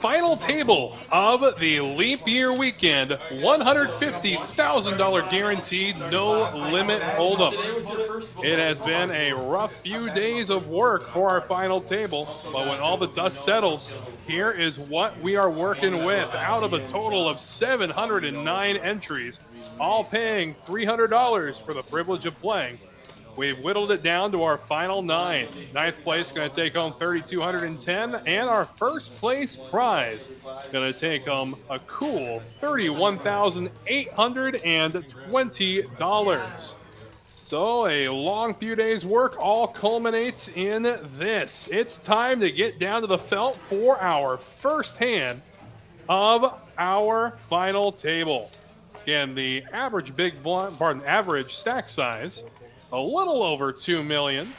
final table of the leap year weekend, $150,000 guaranteed, no limit hold'em. It has been a rough few days of work for our final table, but when all the dust settles, here is what we are working with. Out of a total of 709 entries, all paying $300 for the privilege of playing, we've whittled it down to our final 9. Ninth place going to take home $3,210, and our first place prize going to take home a cool $31,820. So a long few days' work all culminates in this. It's time to get down to the felt for our first hand of our final table. Again, the average average stack size is a little over 2 million.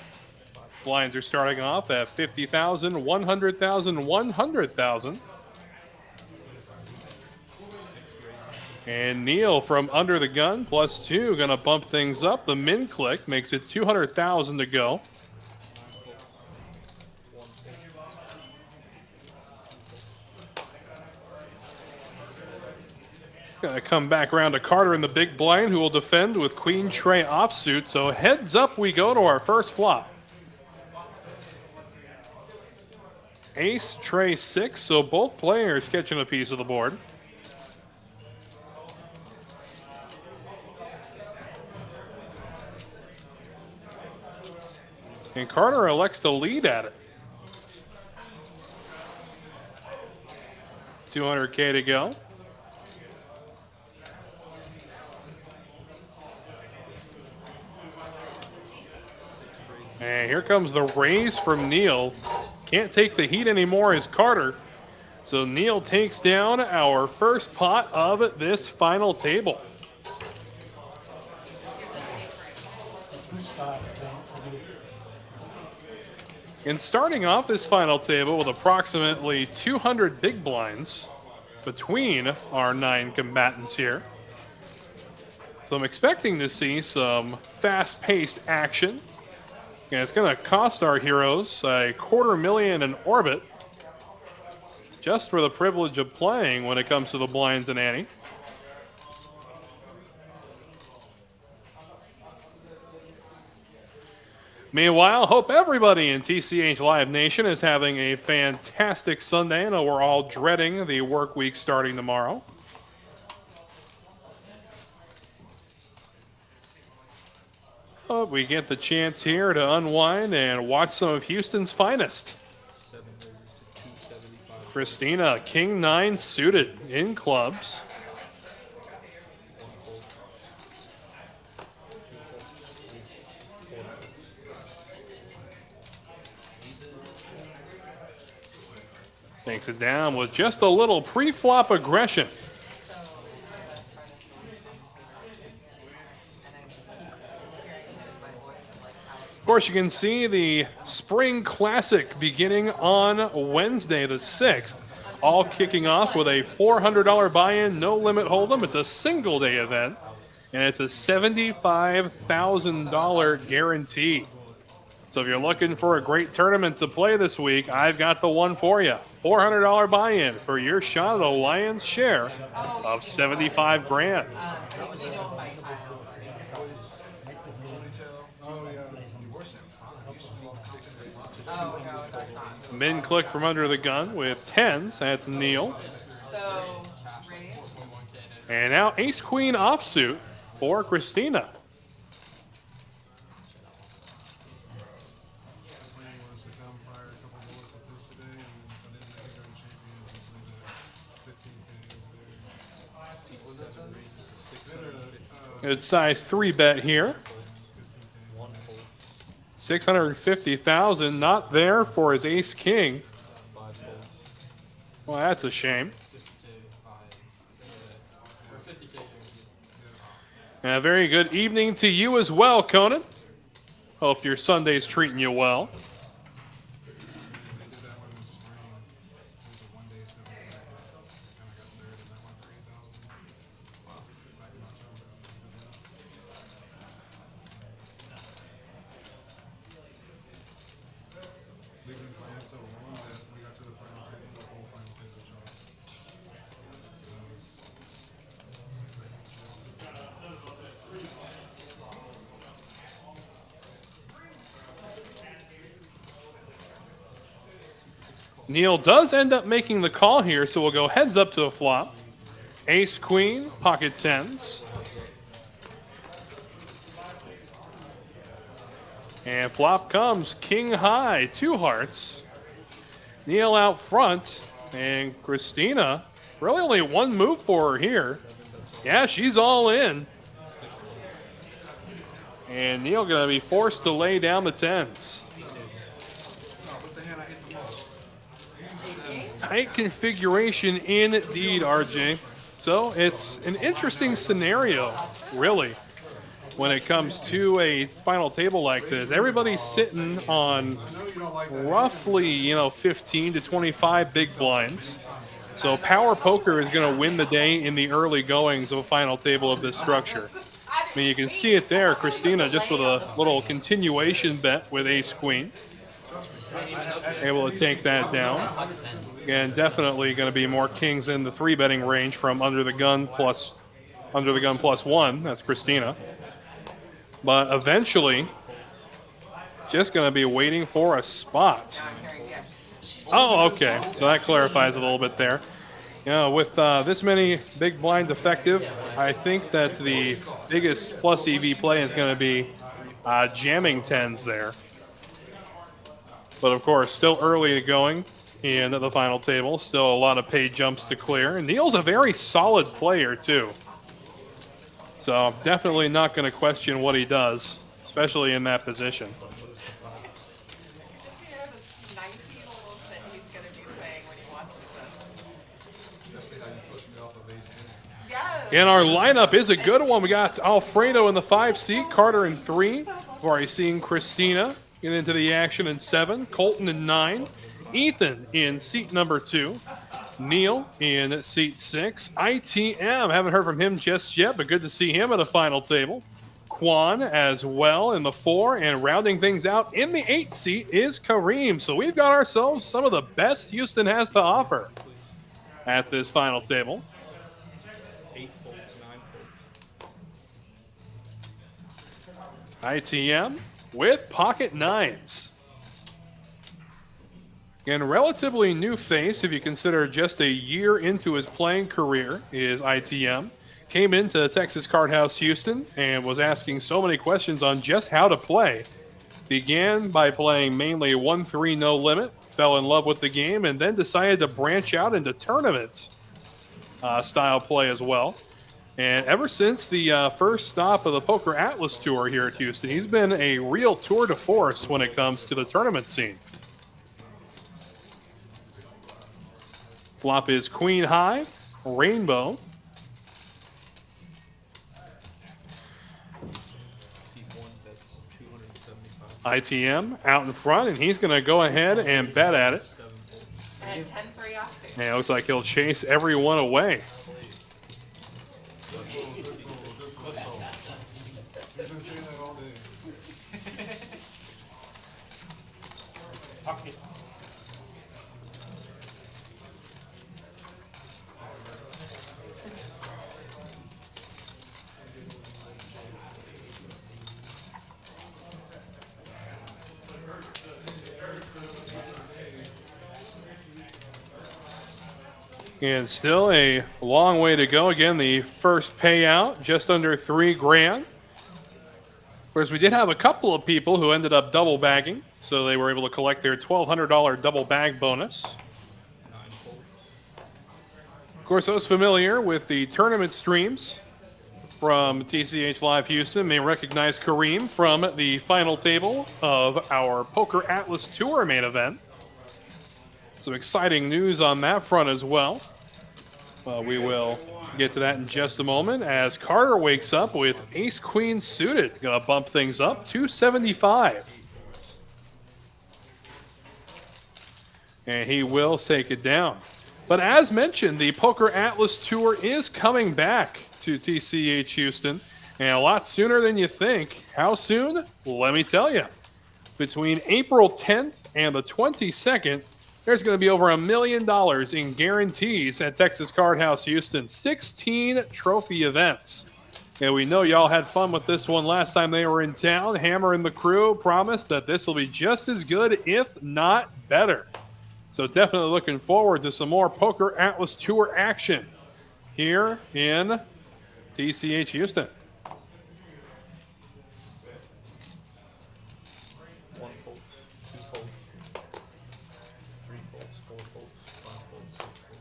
Blinds are starting off at 50,000, 100,000, 100,000. And Neil from Under the Gun, +2, going to bump things up. The min click makes it 200,000 to go. Going to come back around to Carter in the big blind, who will defend with Queen Tray offsuit. So heads up we go to our first flop. Ace, Tray 6, so both players catching a piece of the board. And Carter elects to lead at it. 200K to go. And here comes the raise from Neil. Can't take the heat anymore as Carter. So Neil takes down our first pot of this final table. And starting off this final table with approximately 200 big blinds between our 9 combatants here. So I'm expecting to see some fast-paced action. And it's going to cost our heroes a $250,000 in orbit just for the privilege of playing when it comes to the blinds and ante. Meanwhile, hope everybody in TCH Live Nation is having a fantastic Sunday. I know we're all dreading the work week starting tomorrow. But we get the chance here to unwind and watch some of Houston's finest. Christina, King 9 suited in clubs. Takes it down with just a little pre-flop aggression. Of course, you can see the Spring Classic beginning on Wednesday the 6th. All kicking off with a $400 buy-in, no limit hold'em. It's a single day event, and it's a $75,000 guarantee. So if you're looking for a great tournament to play this week, I've got the one for you. $400 buy-in for your shot at a lion's share of 75 grand. Min click from Under the Gun with 10s. That's Neil. And now Ace Queen offsuit for Christina. It's size 3 bet here. 650,000, not there for his Ace King. Well, that's a shame. And a very good evening to you as well, Conan. Hope your Sunday's treating you well. Neil does end up making the call here, so we'll go heads up to the flop. Ace, queen, pocket tens. And flop comes king high, 2 hearts. Neil out front, and Christina, really only one move for her here. Yeah, she's all in. And Neil gonna be forced to lay down the tens. Tight configuration indeed, RJ. So it's an interesting scenario, really, when it comes to a final table like this. Everybody's sitting on roughly, 15 to 25 big blinds. So power poker is going to win the day in the early goings of a final table of this structure. I mean, you can see it there, Christina, just with a little continuation bet with ace queen. Able to take that down. Again, definitely going to be more kings in the 3-betting range from under the gun plus 1. That's Christina. But eventually, it's just going to be waiting for a spot. Oh, okay. So that clarifies a little bit there. With this many big blinds effective, I think that the biggest plus EV play is going to be jamming tens there. But of course, still early going in the final table. Still a lot of paid jumps to clear. And Neil's a very solid player, too. So I'm definitely not going to question what he does, especially in that position. And our lineup is a good one. We got Alfredo in the 5 seat, Carter in 3. We've already seen Christina get into the action in 7, Colton in 9, Ethan in seat number 2, Neil in seat 6, ITM, haven't heard from him just yet, but good to see him at a final table. Quan as well in the 4, and rounding things out in the 8 seat is Kareem. So we've got ourselves some of the best Houston has to offer at this final table. ITM with pocket nines. And relatively new face, if you consider just a year into his playing career, is ITM. Came into Texas Card House Houston and was asking so many questions on just how to play. Began by playing mainly 1-3 no limit, fell in love with the game, and then decided to branch out into tournament style play as well. And ever since the first stop of the Poker Atlas Tour here at Houston, he's been a real tour de force when it comes to the tournament scene. Flop is queen high, rainbow. ITM out in front, and he's going to go ahead and bet at it. And it looks like he'll chase everyone away. And still a long way to go. Again, the first payout, just under $3,000. Of course, we did have a couple of people who ended up double bagging, so they were able to collect their $1,200 double bag bonus. Of course, those familiar with the tournament streams from TCH Live Houston may recognize Kareem from the final table of our Poker Atlas Tour main event. Some exciting news on that front as well. We will get to that in just a moment as Carter wakes up with ace-queen suited. Gonna bump things up, 275. And he will take it down. But as mentioned, the Poker Atlas Tour is coming back to TCH Houston, and a lot sooner than you think. How soon? Let me tell you. Between April 10th and the 22nd, there's going to be over $1 million in guarantees at Texas Card House Houston. 16 trophy events. And we know y'all had fun with this one last time they were in town. Hammer and the crew promised that this will be just as good, if not better. So definitely looking forward to some more Poker Atlas Tour action here in TCH Houston. One fold, two fold, three folds, four folds, five folds, six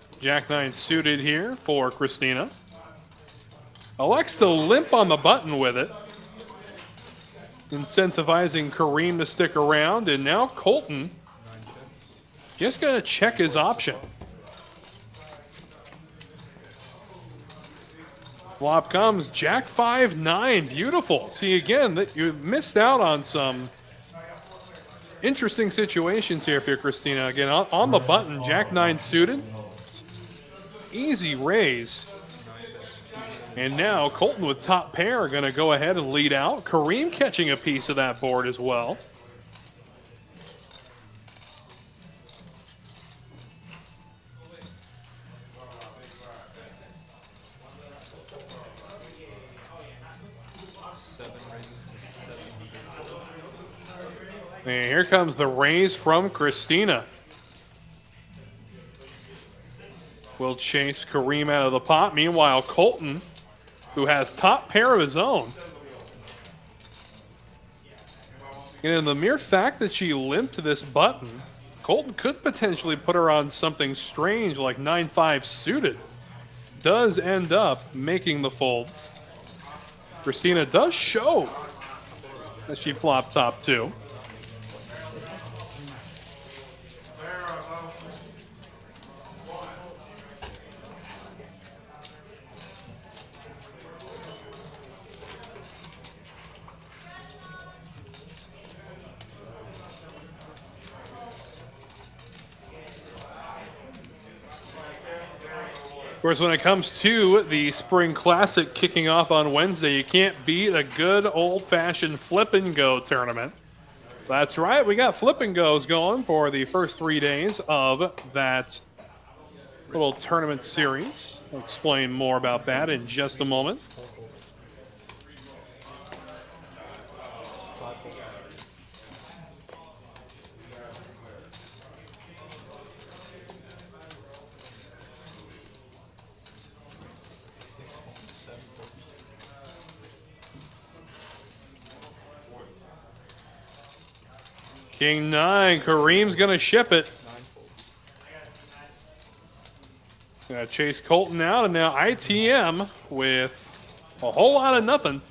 folds. Jack 9 suited here for Christina. Elects to limp on the button with it, incentivizing Kareem to stick around, and now Colton just going to check his option. Flop comes Jack 5-9. Beautiful. See, again, that you missed out on some interesting situations here for Christina. Again, on the button, Jack 9 suited. Easy raise. And now Colton with top pair are going to go ahead and lead out. Kareem catching a piece of that board as well. And here comes the raise from Christina. Will chase Kareem out of the pot. Meanwhile, Colton, who has top pair of his own. And the mere fact that she limped this button, Colton could potentially put her on something strange like 9-5 suited. Does end up making the fold. Christina does show that she flopped top two. Of course, when it comes to the Spring Classic kicking off on Wednesday, you can't beat a good old-fashioned flip and go tournament. That's right, we got flip and goes going for the first 3 days of that little tournament series. I'll explain more about that in just a moment. King 9, Kareem's going to ship it. Gonna chase Colton out, and now ITM with a whole lot of nothing.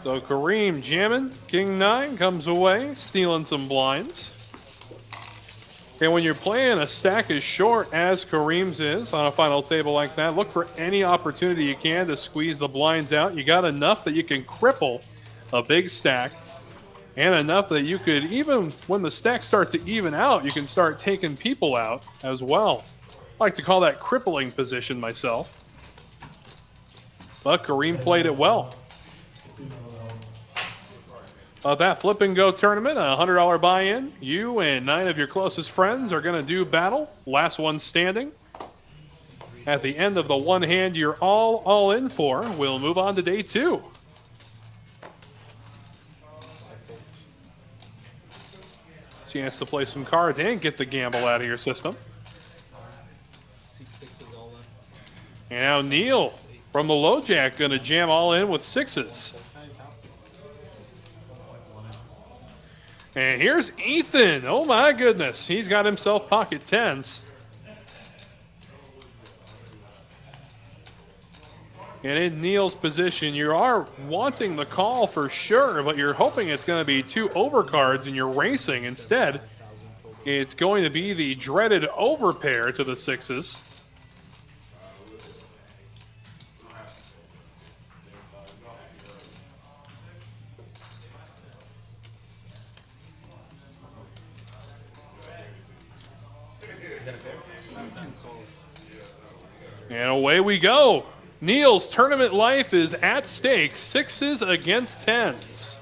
So Kareem jamming, King 9 comes away, stealing some blinds. And when you're playing a stack as short as Kareem's is on a final table like that, look for any opportunity you can to squeeze the blinds out. You got enough that you can cripple a big stack, and enough that you could, even when the stacks start to even out, you can start taking people out as well. I like to call that crippling position myself. But Kareem played it well. That flip and go tournament, a $100 buy-in. You and 9 of your closest friends are going to do battle. Last one standing. At the end of the one hand you're all in for, we'll move on to day 2. Chance to play some cards and get the gamble out of your system. And now Neil from the low jack going to jam all in with 6s. And here's Ethan. Oh my goodness. He's got himself pocket 10s. And in Neil's position, you are wanting the call for sure, but you're hoping it's going to be 2 overcards and you're racing. Instead, it's going to be the dreaded overpair to the 6s. And away we go. Neil's tournament life is at stake. 6s against 10s.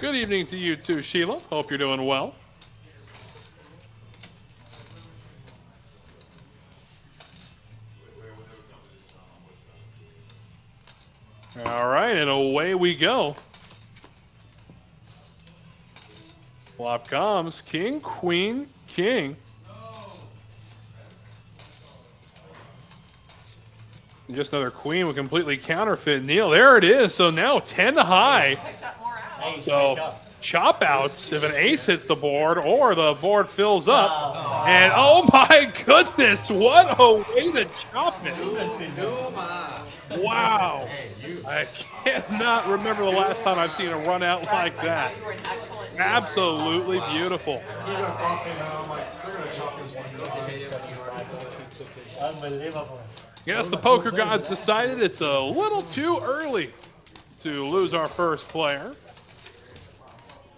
Good evening to you too, Sheila. Hope you're doing well. All right, and away we go. Flop comes king, queen, king. And just another queen would completely counterfeit Neil. There it is. So now 10 high. So chop outs if an ace hits the board or the board fills up. And oh my goodness, what a way to chop it. Wow. I cannot remember the last time I've seen a run out like that. Absolutely beautiful. Unbelievable. Yes, the poker gods decided it's a little too early to lose our first player.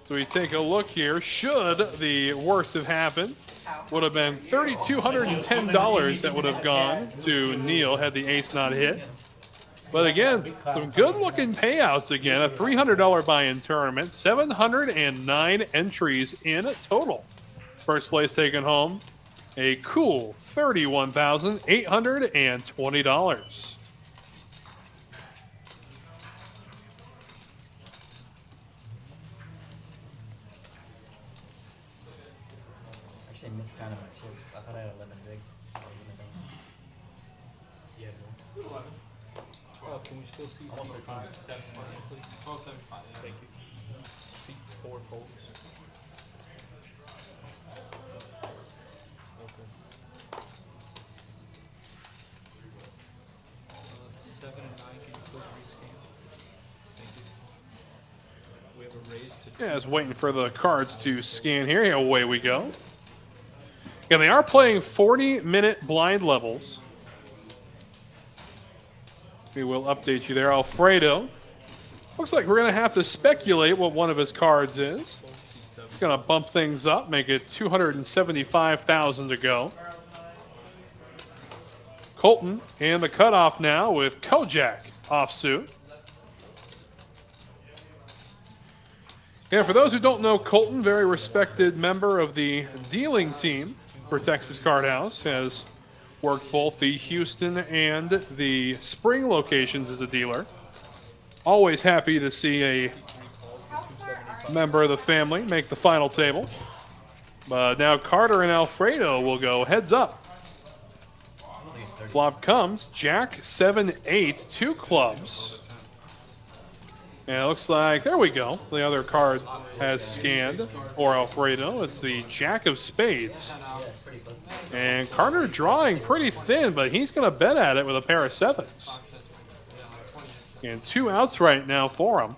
So we take a look here. Should the worst have happened, would have been $3,210 that would have gone to Neil had the ace not hit. But again, some good-looking payouts again. A $300 buy-in tournament, 709 entries in total. First place taken home, a cool $31,820. Actually missed kind of my chips. I thought I had 11 bigs. Yeah, no. 11. 12. Can we still see Almost 5, 7, please? 12, 7, 5. Yeah. Thank you. Seat 4 folds. Okay. 7 and 9, can you please rescan? Thank you. We have a raise to 2. Yeah, I was waiting for the cards to scan here. Away we go. And they are playing 40-minute blind levels. We will update you there. Alfredo. Looks like we're going to have to speculate what one of his cards is. It's going to bump things up, make it 275,000 to go. Colton and the cutoff now with Kojak offsuit. And for those who don't know Colton, very respected member of the dealing team for Texas Card House, has worked both the Houston and the Spring locations as a dealer. Always happy to see a member of the family make the final table. But now Carter and Alfredo will go heads up. Flop comes Jack 7-8, 2 clubs. And it looks like, there we go. The other card has scanned for Alfredo. It's the Jack of Spades. And Carter drawing pretty thin, but he's going to bet at it with a pair of 7s. And 2 outs right now for him.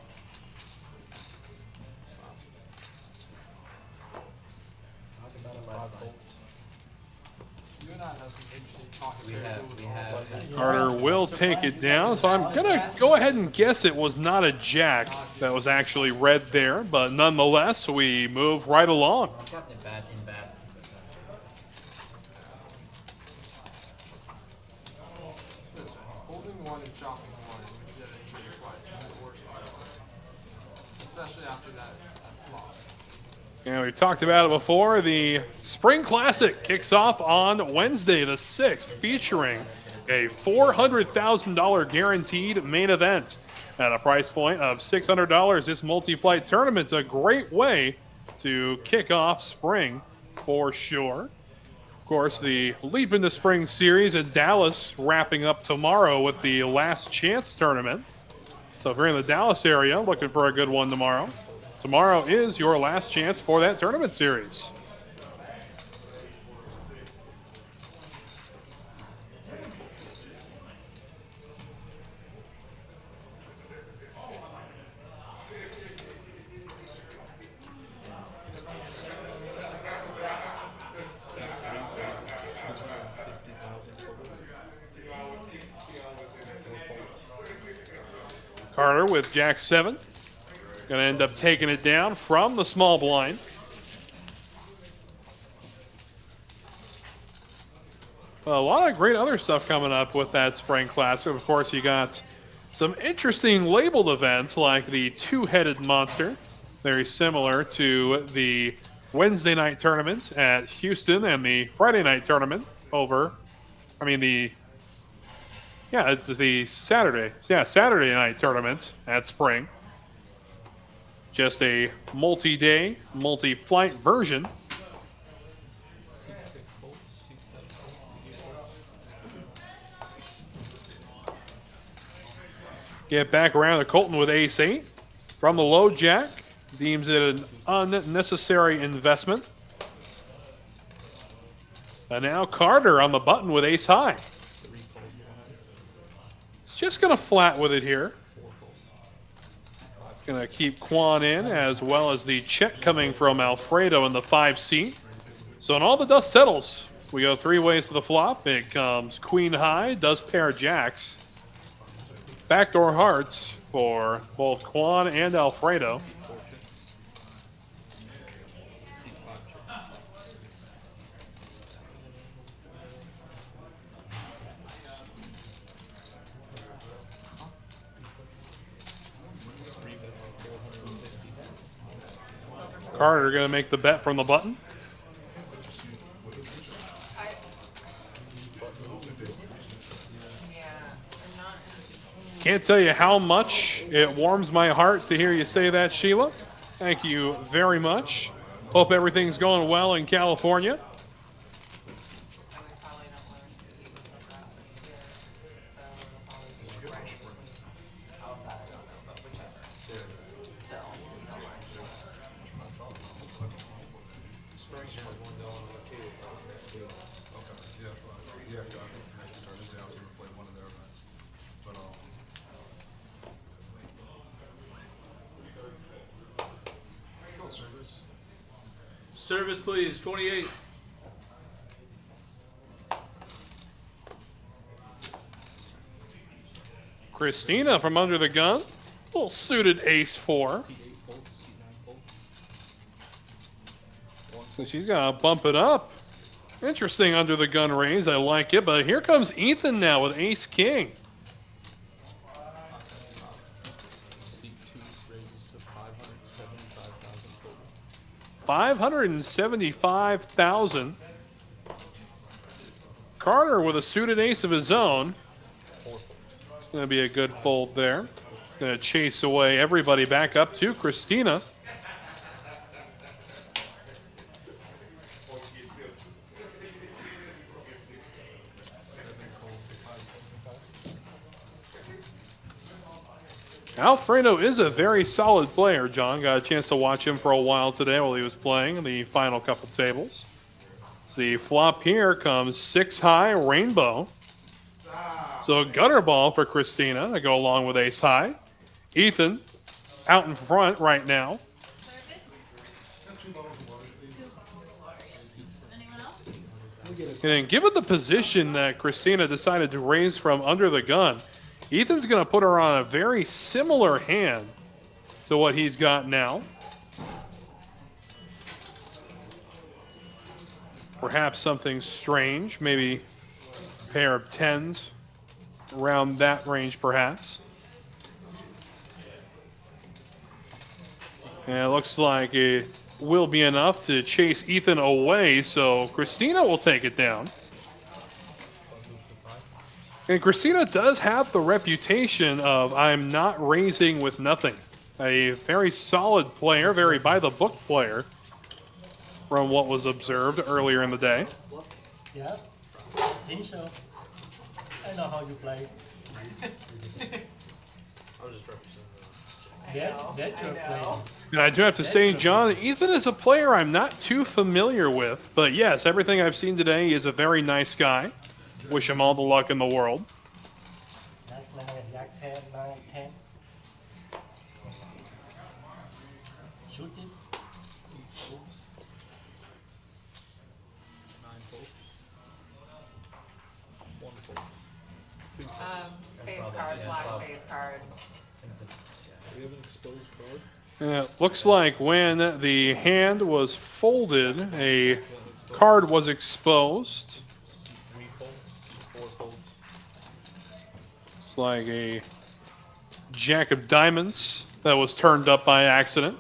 Carter will take it down, so I'm going to go ahead and guess it was not a jack that was actually read there, but nonetheless, we move right along. Holding 1 and chopping 1 twice is the worst part. Especially after that flop. And we talked about it before. The Spring Classic kicks off on Wednesday the 6th, featuring a $400,000 guaranteed main event at a price point of $600. This multi-flight tournament's a great way to kick off spring for sure. Of course, the Leap into Spring series in Dallas wrapping up tomorrow with the Last Chance tournament. So if you're in the Dallas area looking for a good one tomorrow, tomorrow is your last chance for that tournament series. Carter with Jack 7. Going to end up taking it down from the small blind. A lot of great other stuff coming up with that Spring Classic. Of course, you got some interesting labeled events like the Two-Headed Monster. Very similar to the Wednesday night tournament at Houston and the Friday night tournament the Yeah, it's the Saturday. Yeah, Saturday night tournament at Spring. Just a multi-day, multi-flight version. Get back around to Colton with ace-8. From the low jack, deems it an unnecessary investment. And now Carter on the button with ace-high. He's just going to flat with it here. Going to keep Quan in, as well as the check coming from Alfredo in the 5 seat. So when all the dust settles, we go 3 ways to the flop. It comes queen high, does pair jacks. Backdoor hearts for both Quan and Alfredo. Carter going to make the bet from the button. Can't tell you how much it warms my heart to hear you say that, Sheila. Thank you very much. Hope everything's going well in California. Service, please. 28. Christina from under the gun. Little suited ace-4. So she's going to bump it up. Interesting under the gun raise. I like it. But here comes Ethan now with ace-king. $575,000. Carter with a suited ace of his own. It's going to be a good fold there. Going to chase away everybody back up to Christina. Alfredo is a very solid player, John. Got a chance to watch him for a while today while he was playing in the final couple tables. The flop here comes 6 high rainbow. So a gutter ball for Christina to go along with ace high. Ethan out in front right now. And given the position that Christina decided to raise from under the gun, Ethan's going to put her on a very similar hand to what he's got now. Perhaps something strange, maybe a pair of 10s, around that range perhaps. And it looks like it will be enough to chase Ethan away, so Christina will take it down. And Christina does have the reputation of I'm not raising with nothing. A very solid player, very by-the-book player from what was observed earlier in the day. Yeah, think so. I know how you play. I'll just represent That's your play. And I do have to say, John, Ethan is a player I'm not too familiar with. But yes, everything I've seen today is a very nice guy. Wish him all the luck in the world. Jack 9, Jack 10, 9, 10. Shoot it. 9 fold. 1 fold. Face card, black face card. We have an exposed card. And it looks like when the hand was folded, a card was exposed. 3 folds. 4 folds. It's like a jack of diamonds that was turned up by accident.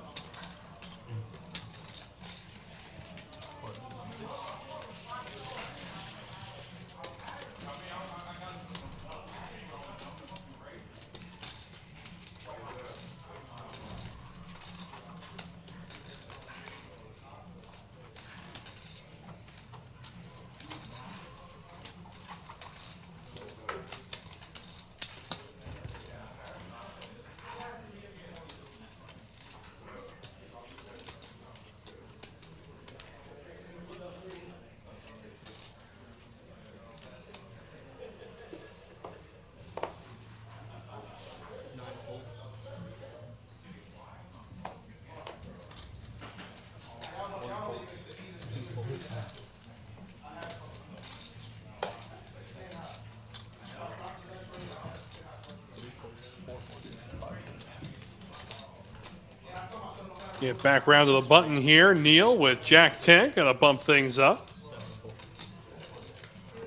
Get back round to the button here. Neil with Jack 10. Gonna bump things up.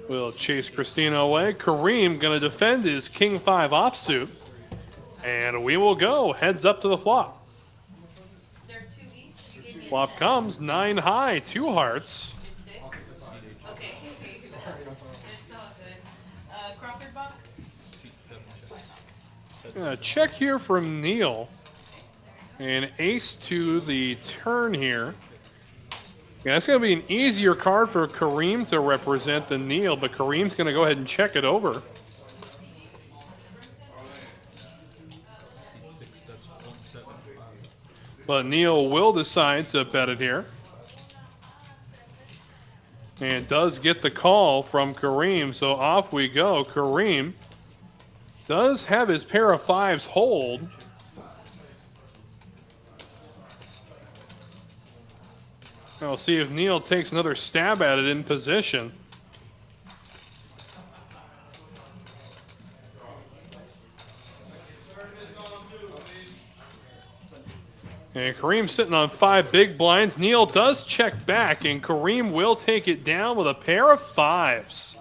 We'll chase Christina away. Kareem gonna defend his King 5 offsuit. And we will go. Heads up to the flop. They're 2 each. You gave me a Flop 10. comes 9 high, 2 hearts. 6. Okay. It's all good. Crawford Buck? Check here from Neil. And ace to the turn here. Yeah, that's going to be an easier card for Kareem to represent than Neil, but Kareem's going to go ahead and check it over. But Neil will decide to bet it here. And does get the call from Kareem, so off we go. Kareem does have his pair of 5s hold. We'll see if Neil takes another stab at it in position. And Kareem sitting on 5 big blinds. Neil does check back, and Kareem will take it down with a pair of 5s.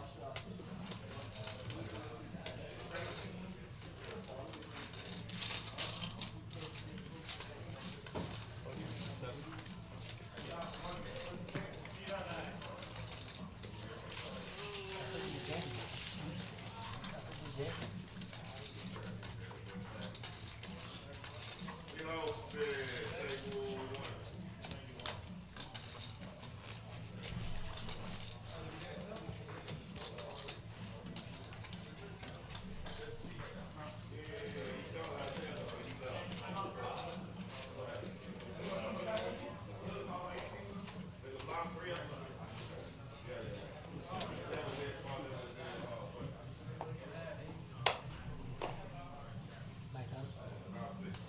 My turn.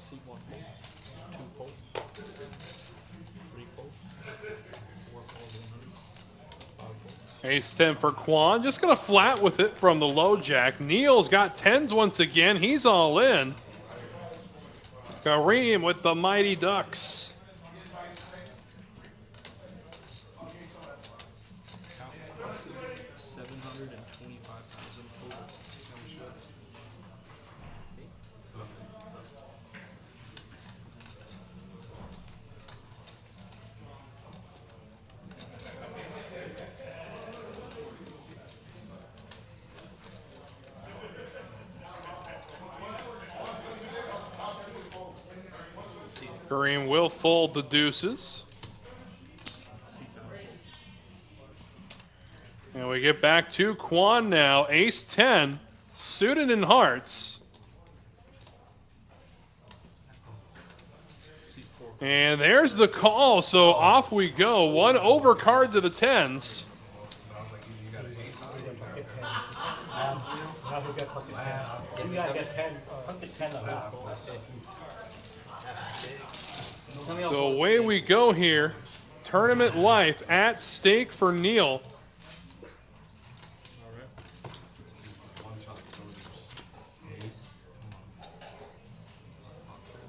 See 1 fold, 2 folds, 3 folds, 4 folds, 100, 5 folds. Ace 10 for Quan. Just going to flat with it from the low jack. Neil's got 10s once again. He's all in. Kareem with the Mighty Ducks. Kareem will fold the deuces. And we get back to Quan now. Ace 10, suited in hearts. And there's the call, so off we go. 1 overcard to the 10s. Now we get pocket 10. You gotta get 10. Pocket 10 a lot. So away we go here. Tournament life at stake for Neil.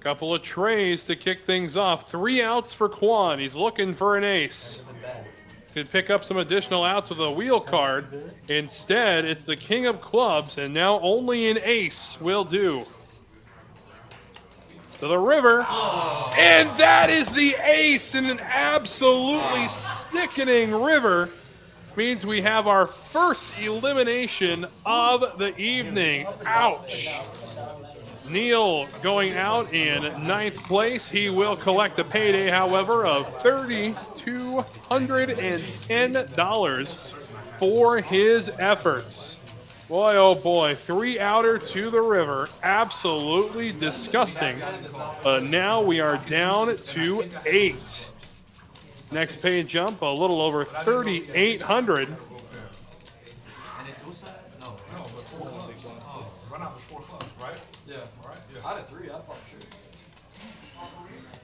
Couple of trays to kick things off. 3 outs for Quan. He's looking for an ace. Could pick up some additional outs with a wheel card. Instead, it's the king of clubs, and now only an ace will do. To the river, and that is the ace in an absolutely sickening river. Means we have our first elimination of the evening. Ouch. Neil going out in 9th place. He will collect a payday, however, of $3,210 for his efforts. Boy, oh boy, 3 outer to the river. Absolutely disgusting. Now we are down to 8. Next pay jump, a little over 3,800. Yeah, right? Yeah. Out of 3, I'd fucking shoot.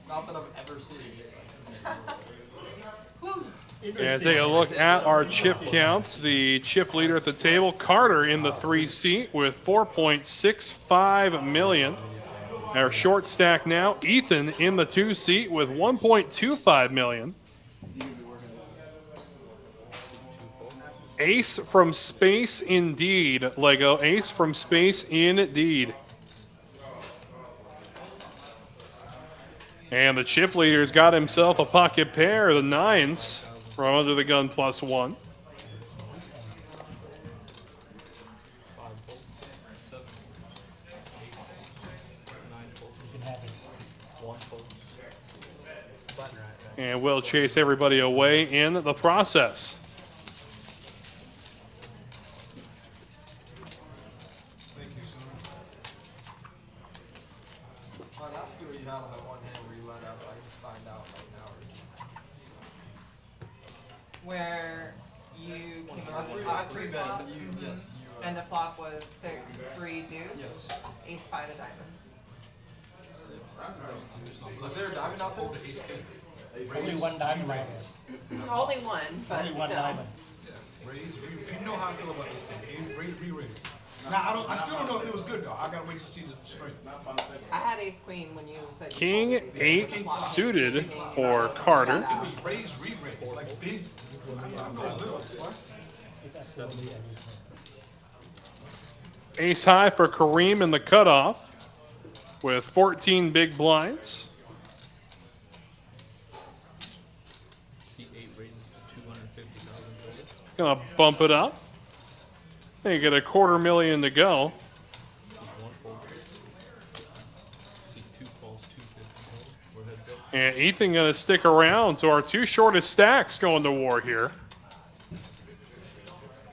Not that I've ever seen it. And take a look at our chip counts. The chip leader at the table, Carter, in the 3 seat with 4.65 million. Our short stack now, Ethan in the 2 seat with 1.25 million. Ace from space indeed, Lego. Ace from space indeed. And the chip leader's got himself a pocket pair, the 9s from under the gun +1. 5 folds, 7 folds, 8 folds, 9 folds, You can have it. 1 fold. Button right. And we'll chase everybody away in the process. Thank you, son. Well, that's what you had on that one hand where you let out. I just find out right now. Where you came I up three, with I a three free bet, flop, but you, yes, you. and the flop was 6-3 deuce, Yes. ace 5 of diamonds. Was there a diamond out there? Only one diamond like this. Only one, but Only one still. diamond. Raise, you know how I feel about this thing. Raise. Now I still don't know if it was good though. I gotta wait to see the strength. I had ace queen when you said you King folded, so 8 the flop suited came for from Carter. shut out. It was raise, re-raise, like big. I'm going little. It's absolutely amazing. Ace high for Kareem in the cutoff with 14 big blinds. C8 raises to 250,000 total. Gonna bump it up. They get a $250,000 to go. C1 fold. C2 falls 250 total. We're heads up. And Ethan gonna stick around. So our 2 shortest stacks going to war here.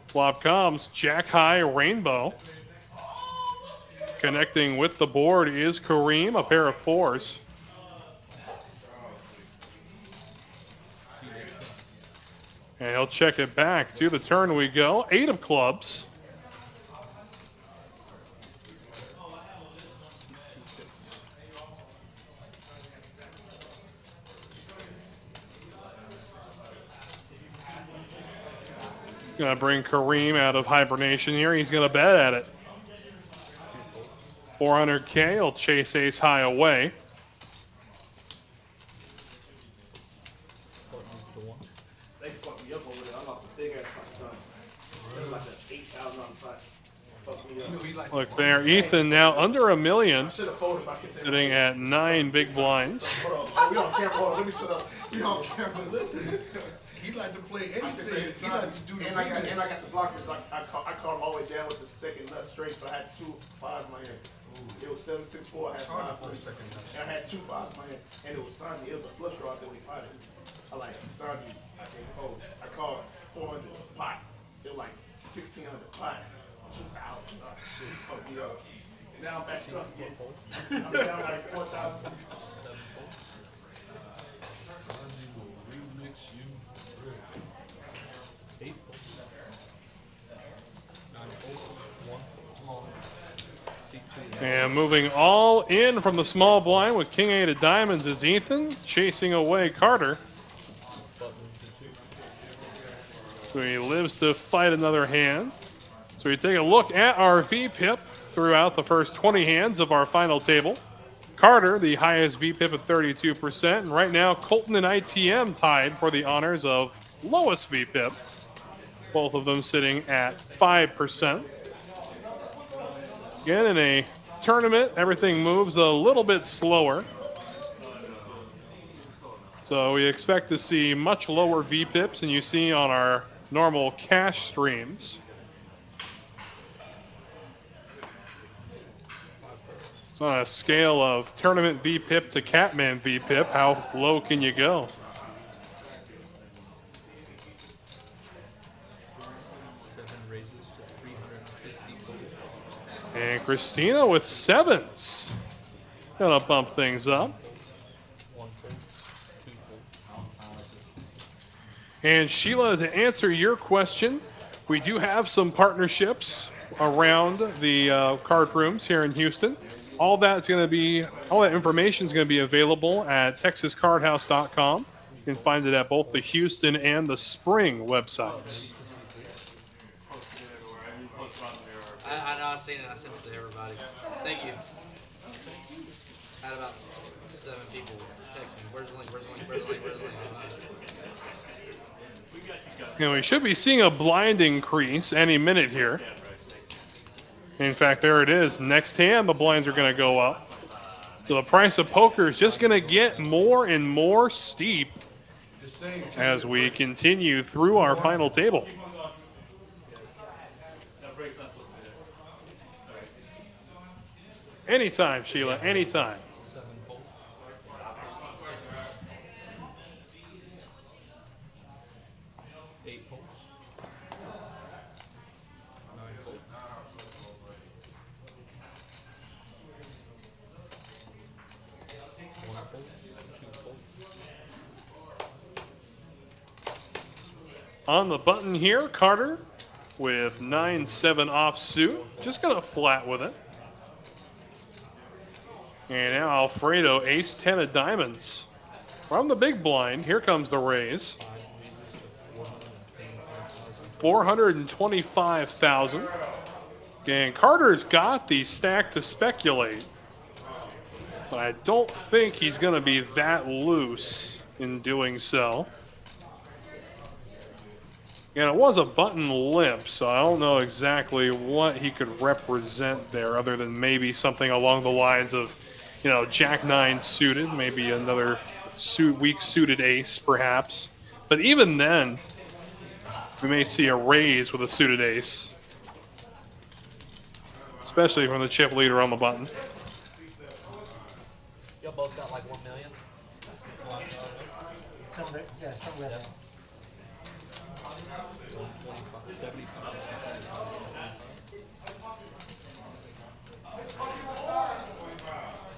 Flop comes Jack High Rainbow. Connecting with the board is Kareem, a pair of 4s. And he'll check it back. To the turn we go. 8 of clubs. Gonna bring Kareem out of hibernation here. He's gonna bet at it. 400K. He'll chase ace high away. Part moves to 1. They fucked me up over there. I lost a big ass fight, son. It was like an $8,000 fight. Fucked me up. Look there. Ethan now under $1 million. I should have folded my consent. Sitting at 9 big blinds. Hold on. We on camera. Hold on. Let me shut up. We on camera. Listen. He like to play I can say anything. it's He like to do the and I got the blockers. I caught him all the way down with the second nut straight, but I had 2 5s in my hand. It was 7-6-4. I had 5 for a 4s. second. And I had 2 5s in my hand. And it was Sandy. It was a flush draw that we fighted. I like Sandy. I can't hold. I called 400 pot. It was like 1,600 pot. 2,000. Shit, fucked me up. And now I'm back up again. I'm down like 4,000. Sandy will remix you. 8 folds. 9 folds. 1 C2. And moving all in from the small blind with King 8 of diamonds is Ethan. Chasing away Carter. Butt moves to 2. So he lives to fight another hand. So we take a look at our VPIP throughout the first 20 hands of our final table. Carter, the highest VPIP at 32%. And right now, Colton and ITM tied for the honors of lowest VPIP. Both of them sitting at 5%. Again, in a tournament, everything moves a little bit slower. So we expect to see much lower VPIPs than you see on our normal cash streams. So on a scale of tournament VPIP to Catman VPIP, how low can you go? 7 raises to 350 total. And Christina with 7s. Gonna bump things up. 1 fold. 2 folds. And Sheila, to answer your question, we do have some partnerships around the card rooms here in Houston. All that information is going to be available at texascardhouse.com. You can find it at both the Houston and the Spring websites. I know, I've seen it. I sent it to everybody. Thank you. Had about 7 people text me, where's the link, where's the link, where's the link, where's the link? We should be seeing a blind increase any minute here. In fact, there it is. Next hand, the blinds are going to go up. So the price of poker is just going to get more and more steep as we continue through our final table. Anytime, Sheila, anytime. 7 fold. 8 fold. 9 fold. 1 fold. 2 fold. On the button here, Carter with 9-7 offsuit. Just going to flat with it. And now Alfredo, ace-10 of diamonds. From the big blind, here comes the raise. 425,000. And Carter's got the stack to speculate. But I don't think he's going to be that loose in doing so. And it was a button limp, so I don't know exactly what he could represent there other than maybe something along the lines of, you know, Jack-9 suited, maybe another weak suited ace, perhaps. But even then, we may see a raise with a suited ace, especially from the chip leader on the button. Y'all both got like 1 million? Somewhere, yeah, somewhere there. 75.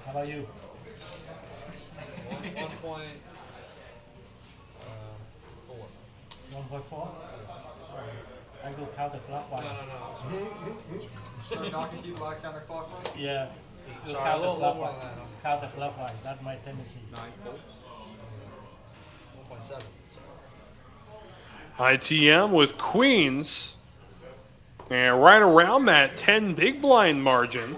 How about you? 1.4? I go counterclockwise. No. Start knocking people out counterclockwise. Yeah. Go Sorry, a little more than counterclockwise. that. Counterclockwise. That's my tendency. 9 folds. 1.7. ITM with queens. And right around that 10 big blind margin.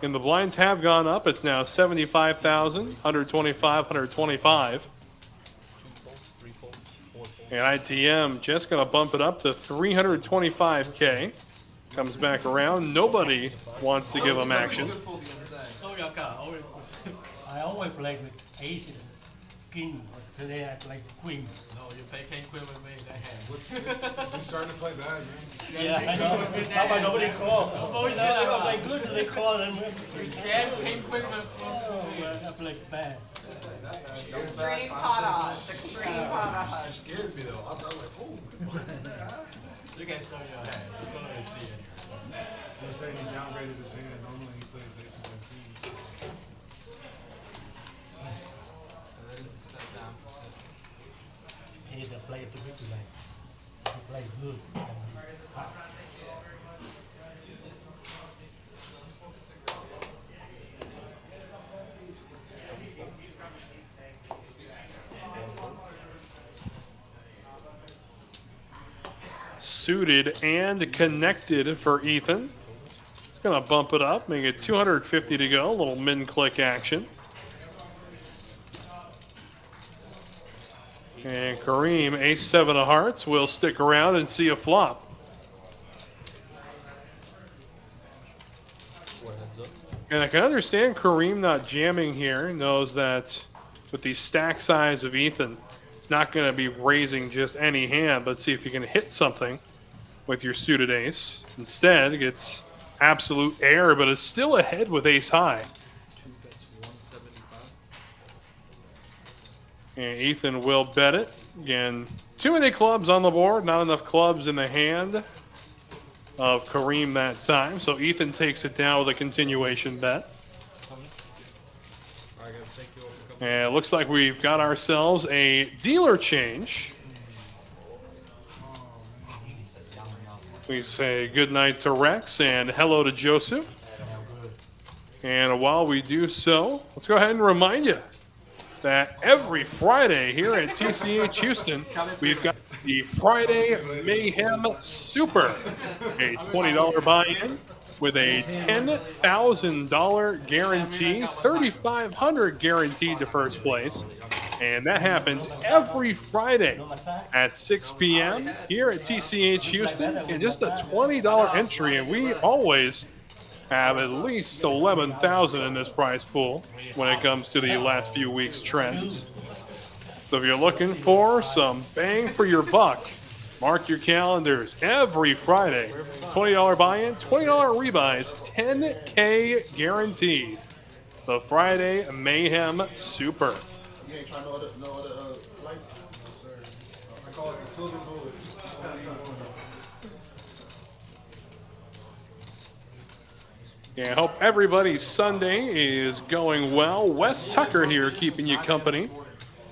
And the blinds have gone up. It's now 75,000, 125, 125. 2 folds, 3 folds, 4 folds. And ITM just going to bump it up to 325K. Comes back around. Nobody wants to give him action. I always play with ace and king, but today I play queen. No, you play king queen with me. That hand. We're starting to play bad, man. Yeah, I know. How about nobody call? No, if I play good, they call and King queen with oh, man, I play bad. Extreme pot odds. Extreme pot odds. scared me though. I was like, oh. You can show your hand. You're gonna see it. They're saying he downgraded his hand. Normally he plays aces and queens. And then it's set down for set. He the play to be tonight. He play good. Suited and connected for Ethan. It's going to bump it up, make it 250 to go. A little min-click action. And Kareem, ace-7 of hearts, will stick around and see a flop. 4 heads up. And I can understand Kareem not jamming here. He knows that with the stack size of Ethan, it's not going to be raising just any hand. Let's see if you can hit something with your suited ace. Instead, it gets absolute air, but is still ahead with ace high. 2 bets, 175. And Ethan will bet it. Again, too many clubs on the board, not enough clubs in the hand of Kareem that time. So Ethan takes it down with a continuation bet. Alright guys, thank you all for coming. And it looks like we've got ourselves a dealer change. We say good night to Rex and hello to Joseph. And while we do so, let's go ahead and remind you that every Friday here at TCH Houston, we've got the Friday Mayhem Super, a $20 buy-in with a $10,000 guarantee, $3,500 guaranteed to first place. And that happens every Friday at 6 p.m. here at TCH Houston. And just a $20 entry, and we always have at least 11,000 in this prize pool when it comes to the last few weeks' trends. So if you're looking for some bang for your buck, mark your calendars every Friday. $20 buy-in, $20 rebuys, $10K guaranteed. The Friday Mayhem Super. You ain't trying no other lights? I call it the silver bullet. Yeah, I hope everybody's Sunday is going well. Wes Tucker here keeping you company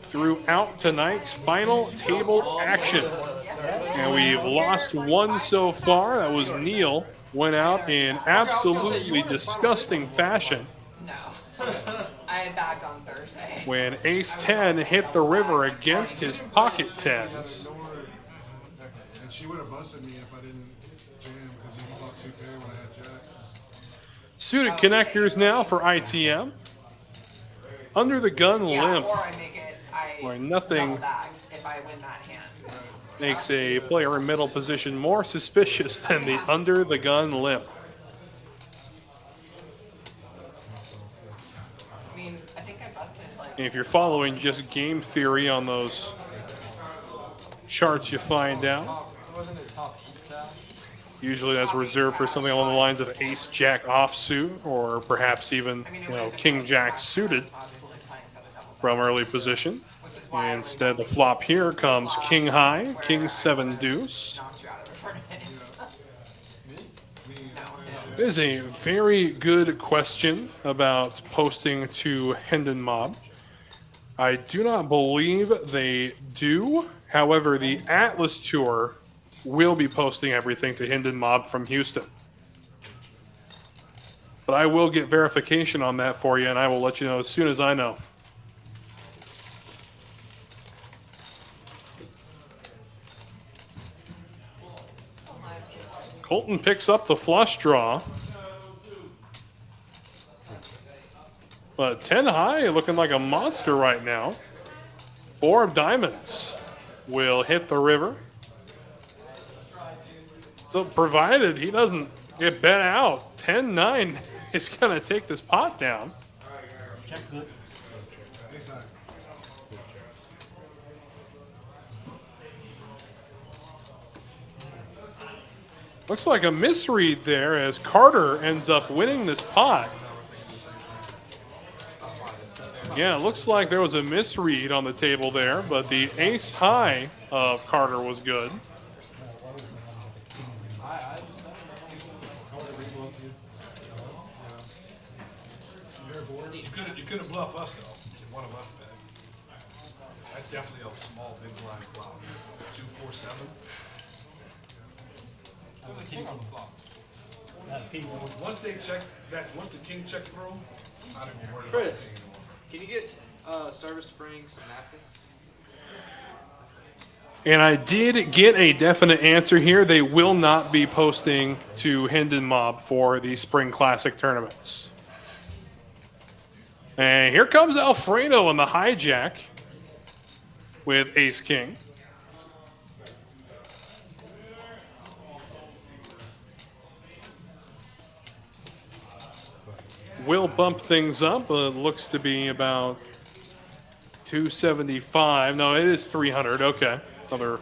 throughout tonight's final table action. And we've lost one so far. That was Neil. Went out in absolutely disgusting fashion No. I bagged on Thursday. when Ace 10 hit the river against his pocket 10s. And she would have busted me if I didn't jam because you bought 2K when I had jacks. Suited connectors now for ITM. Under the gun Yeah, limp or I make it, Where nothing- double bag if I win that hand. makes a player in middle position more suspicious than the under the gun limp. I mean, I think I busted like. And if you're following just game theory on those charts, you find out Wasn't it top 8 tab? usually that's reserved for something along the lines of ace jack offsuit, or perhaps even king jack suited from early position. Instead, the flop here comes king high, king 7 deuce. Knocked you out of the tournament. This is a very good question about posting to Hendon Mob. I do not believe they do. However, the Atlas Tour will be posting everything to Hendon Mob from Houston. But I will get verification on that for you, and I will let you know as soon as I know. Colton picks up the flush draw. But 10 high looking like a monster right now. 4 of diamonds will hit the river. So provided he doesn't get bet out, 10-9 is going to take this pot down. Check good. Looks like a misread there as Carter ends up winning this pot. Yeah, it looks like there was a misread on the table there, but the ace high of Carter was good. You couldn't bluff us though. You want to bluff bet. That's definitely a small big blind flop. 2-4-7. There's a king on the flop. Once they check that, once the king checks through, I don't even worry about Chris, the king anymore. can you get service to bring some napkins? And I did get a definite answer here. They will not be posting to Hendon Mob for the Spring Classic tournaments. And here comes Alfredo on the hijack with ace king. Will bump things up. It looks to be about 275. No, it is 300. Okay. Another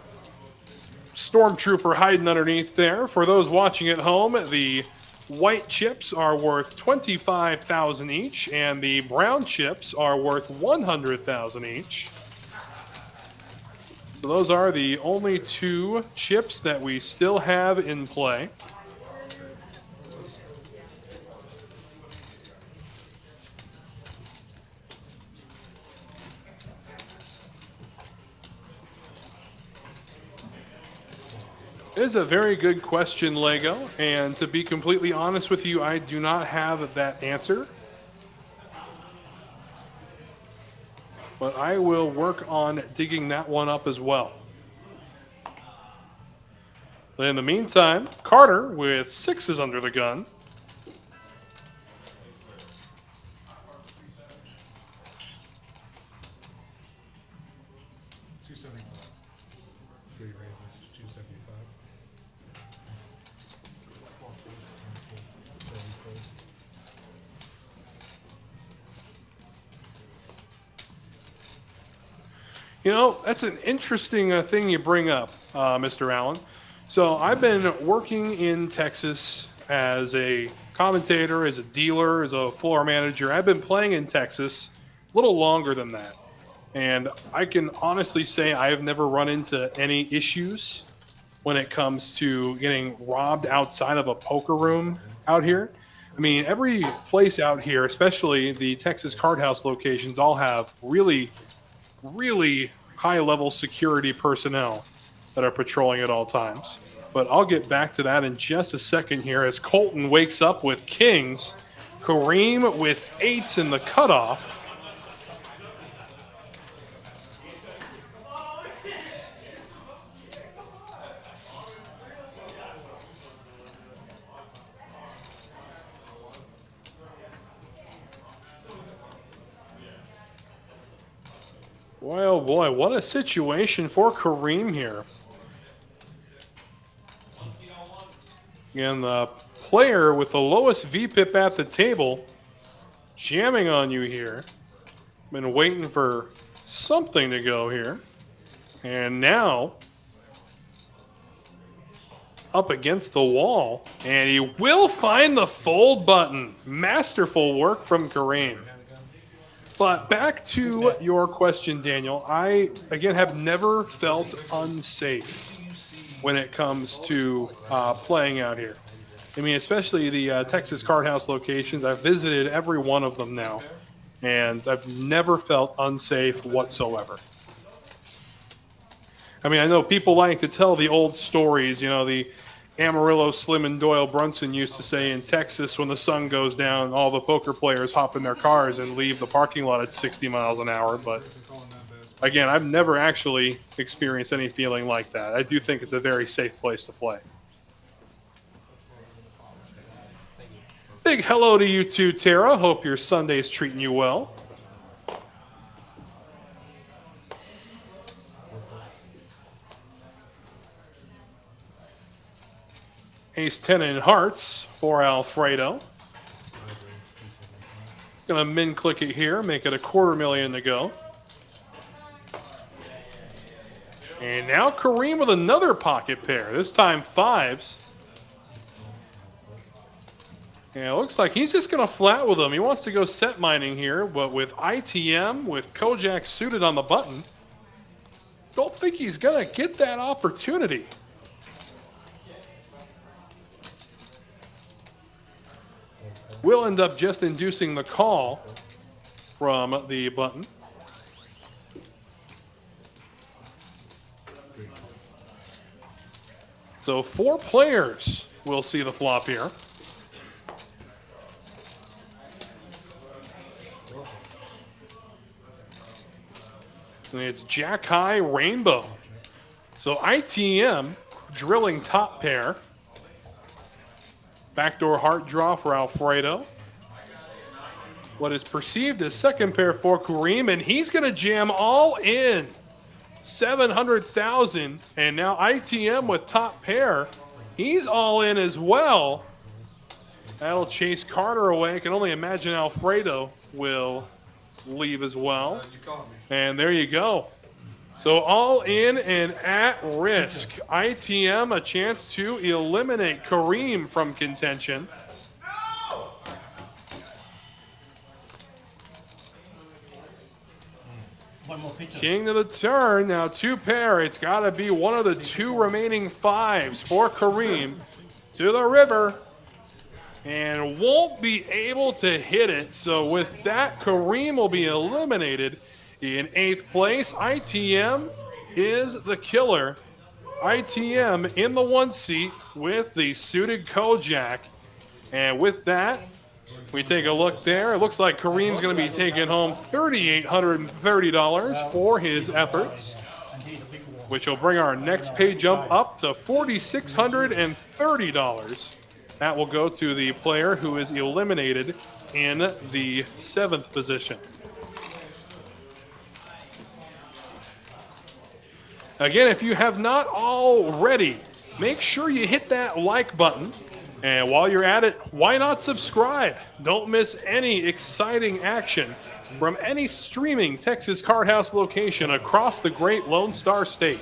stormtrooper hiding underneath there. For those watching at home, the white chips are worth 25,000 each, and the brown chips are worth 100,000 each. So those are the only 2 chips that we still have in play. It is a very good question, Lego, and to be completely honest with you, I do not have that answer. But I will work on digging that one up as well. But in the meantime, Carter with 6s under the gun it's 275. You know, that's an interesting thing you bring up, Mr. Allen. So I've been working in Texas as a commentator, as a dealer, as a floor manager. I've been playing in Texas a little longer than that. And I can honestly say I have never run into any issues when it comes to getting robbed outside of a poker room out here. I mean, every place out here, especially the Texas Card House locations, all have really high-level security personnel that are patrolling at all times. But I'll get back to that in just a second here as Colton wakes up with kings, Kareem with eights in the cutoff. Boy, oh boy, what a situation for Kareem here. Again, the player with the lowest VPIP at the table, jamming on you here. Been waiting for something to go here. And now, up against the wall. And he will find the fold button. Masterful work from Kareem. But back to your question, Daniel. I, again, have never felt unsafe when it comes to playing out here. I mean, especially the Texas Card House locations. I've visited every one of them now, and I've never felt unsafe whatsoever. I mean, I know people like to tell the old stories, you know, the Amarillo, Slim, and Doyle Brunson used to say in Texas, when the sun goes down, all the poker players hop in their cars and leave the parking lot at 60 miles an hour. But again, I've never actually experienced any feeling like that. I do think it's a very safe place to play. Big hello to you too, Tara. Hope your Sunday's treating you well. Ace-10 in hearts for Alfredo. Gonna min click it here, make it $250,000 to go. And now Kareem with another pocket pair, this time fives. And it looks like he's just gonna flat with them. He wants to go set mining here, but with ITM, with Kojak suited on the button, don't think he's gonna get that opportunity. Will end up just inducing the call from the button. So 4 players will see the flop here. And it's Jack High Rainbow. So ITM drilling top pair. Backdoor heart draw for Alfredo. What is perceived as second pair for Kareem, and he's going to jam all in. 700,000, and now ITM with top pair. He's all in as well. That'll chase Carter away. I can only imagine Alfredo will leave as well. And there you go. So all in and at risk. ITM a chance to eliminate Kareem from contention. One more picture. King to the turn. Now 2 pair. It's got to be one of the 2 remaining fives for Kareem. To the river. And won't be able to hit it. So with that, Kareem will be eliminated. In 8th place, ITM is the killer. ITM in the 1 seat with the suited Kojak. And with that, we take a look there. It looks like Kareem's going to be taking home $3,830 for his efforts, which will bring our next pay jump up to $4,630. That will go to the player who is eliminated in the 7th position. Again, if you have not already, make sure you hit that like button. And while you're at it, why not subscribe? Don't miss any exciting action from any streaming Texas Card House location across the great Lone Star State.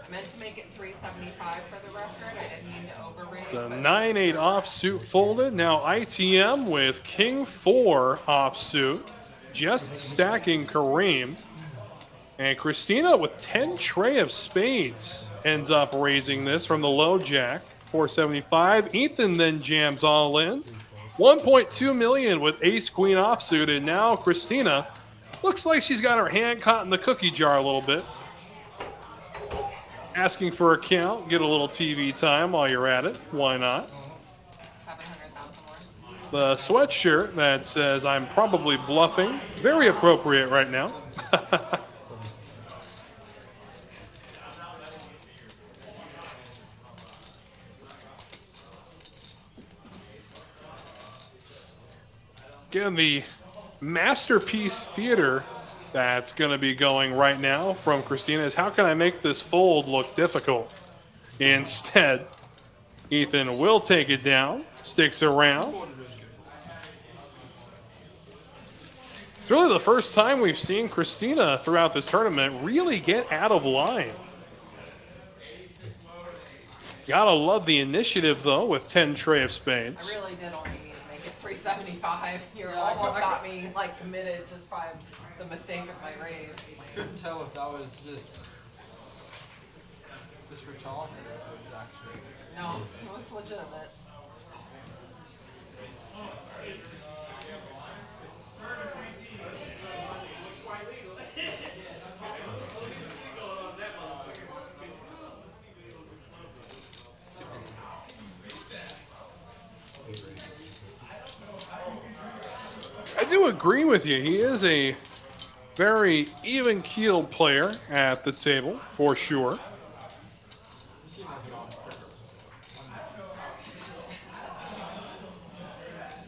I meant to make it 375 for the record. I didn't mean to overraise. The but 9-8 offsuit folded. Now ITM with King 4 offsuit. Just stacking Kareem. And Christina with 10 tray of spades ends up raising this from the low jack. 475. Ethan then jams all in. 1.2 million with ace queen offsuit. And now Christina looks like she's got her hand caught in the cookie jar a little bit. Asking for a count, get a little TV time while you're at it. Why not? 700,000 more. The sweatshirt that says I'm probably bluffing. Very appropriate right now. Again, the masterpiece theater that's going to be going right now from Christina is how can I make this fold look difficult? Instead, Ethan will take it down, sticks around. It's really the first time we've seen Christina throughout this tournament really get out of line. Gotta love the initiative though with 10 tray of spades. I really did only need to make it 375. You Yeah, almost I got me like committed just by the mistake of my raise. Couldn't tell if that was just for chalk or if it was actually. No, it was legitimate. I do agree with you. He is a very even-keeled player at the table, for sure. You seem like it on purpose.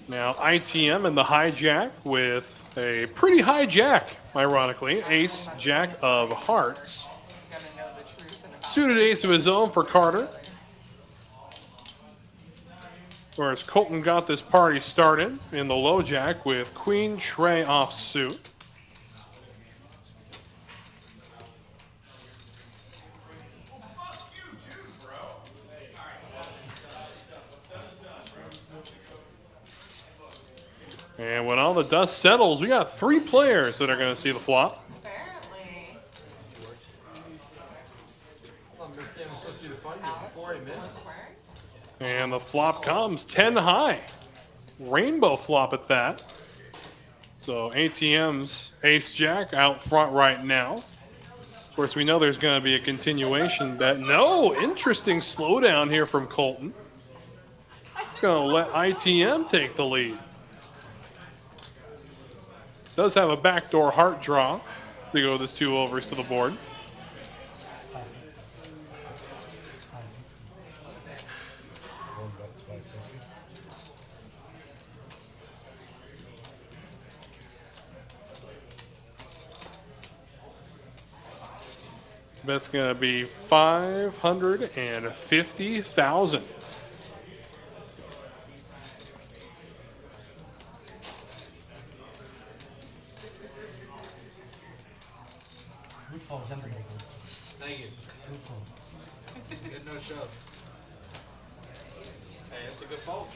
Now, ITM and the hijack with a pretty high jack, ironically. Ace, jack of hearts. Gonna know the truth and about Suited ace of his own for Carter. Whereas Colton got this party started in the low jack with queen tray offsuit. And when all the dust settles, we got 3 players that are going to see the flop. apparently. Well, I'm saying I'm supposed to do the fun game Alex before he was the one missed. squaring. And the flop comes 10 high. Rainbow flop at that. So ATM's ace jack out front right now. Of course, we know there's going to be a continuation bet. No, interesting slowdown here from Colton. He's going to let ITM take the lead. Does have a backdoor heart draw to go this 2 overs to the board. That's going to be 550,000. Good fall, gentlemen. Thank you. Good fall. Good no shove. Hey, that's a good fault.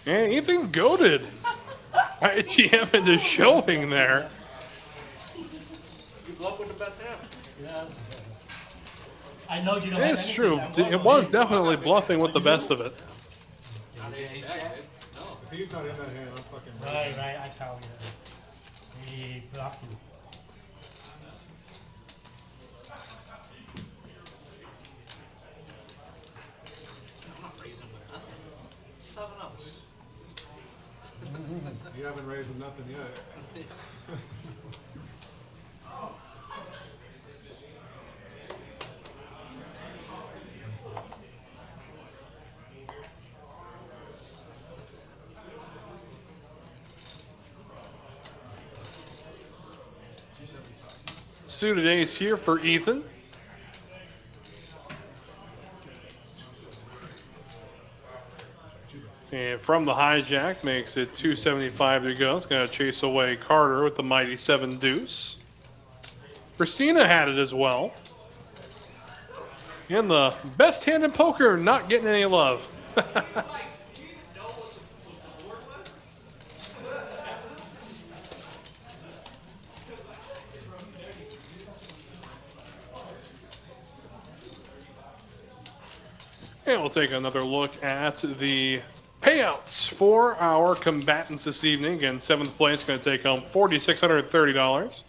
And Ethan goaded ITM into showing there. You bluff with the bet down. Yeah. I know you don't have It's anything. true. I It was definitely bluffing with the best of it. If he's not in that hand, I'm fucking Right, I tell you. We blocked you. I'm not raising with nothing. 7 ups. You haven't raised with nothing yet. Suited ace here for Ethan. And from the hijack, makes it 275 to go. It's going to chase away Carter with the mighty 7 deuce. Christina had it as well. And the best hand in poker not getting any love. And we'll take another look at the payouts for our combatants this evening. Again, 7th place going to take home $4,630.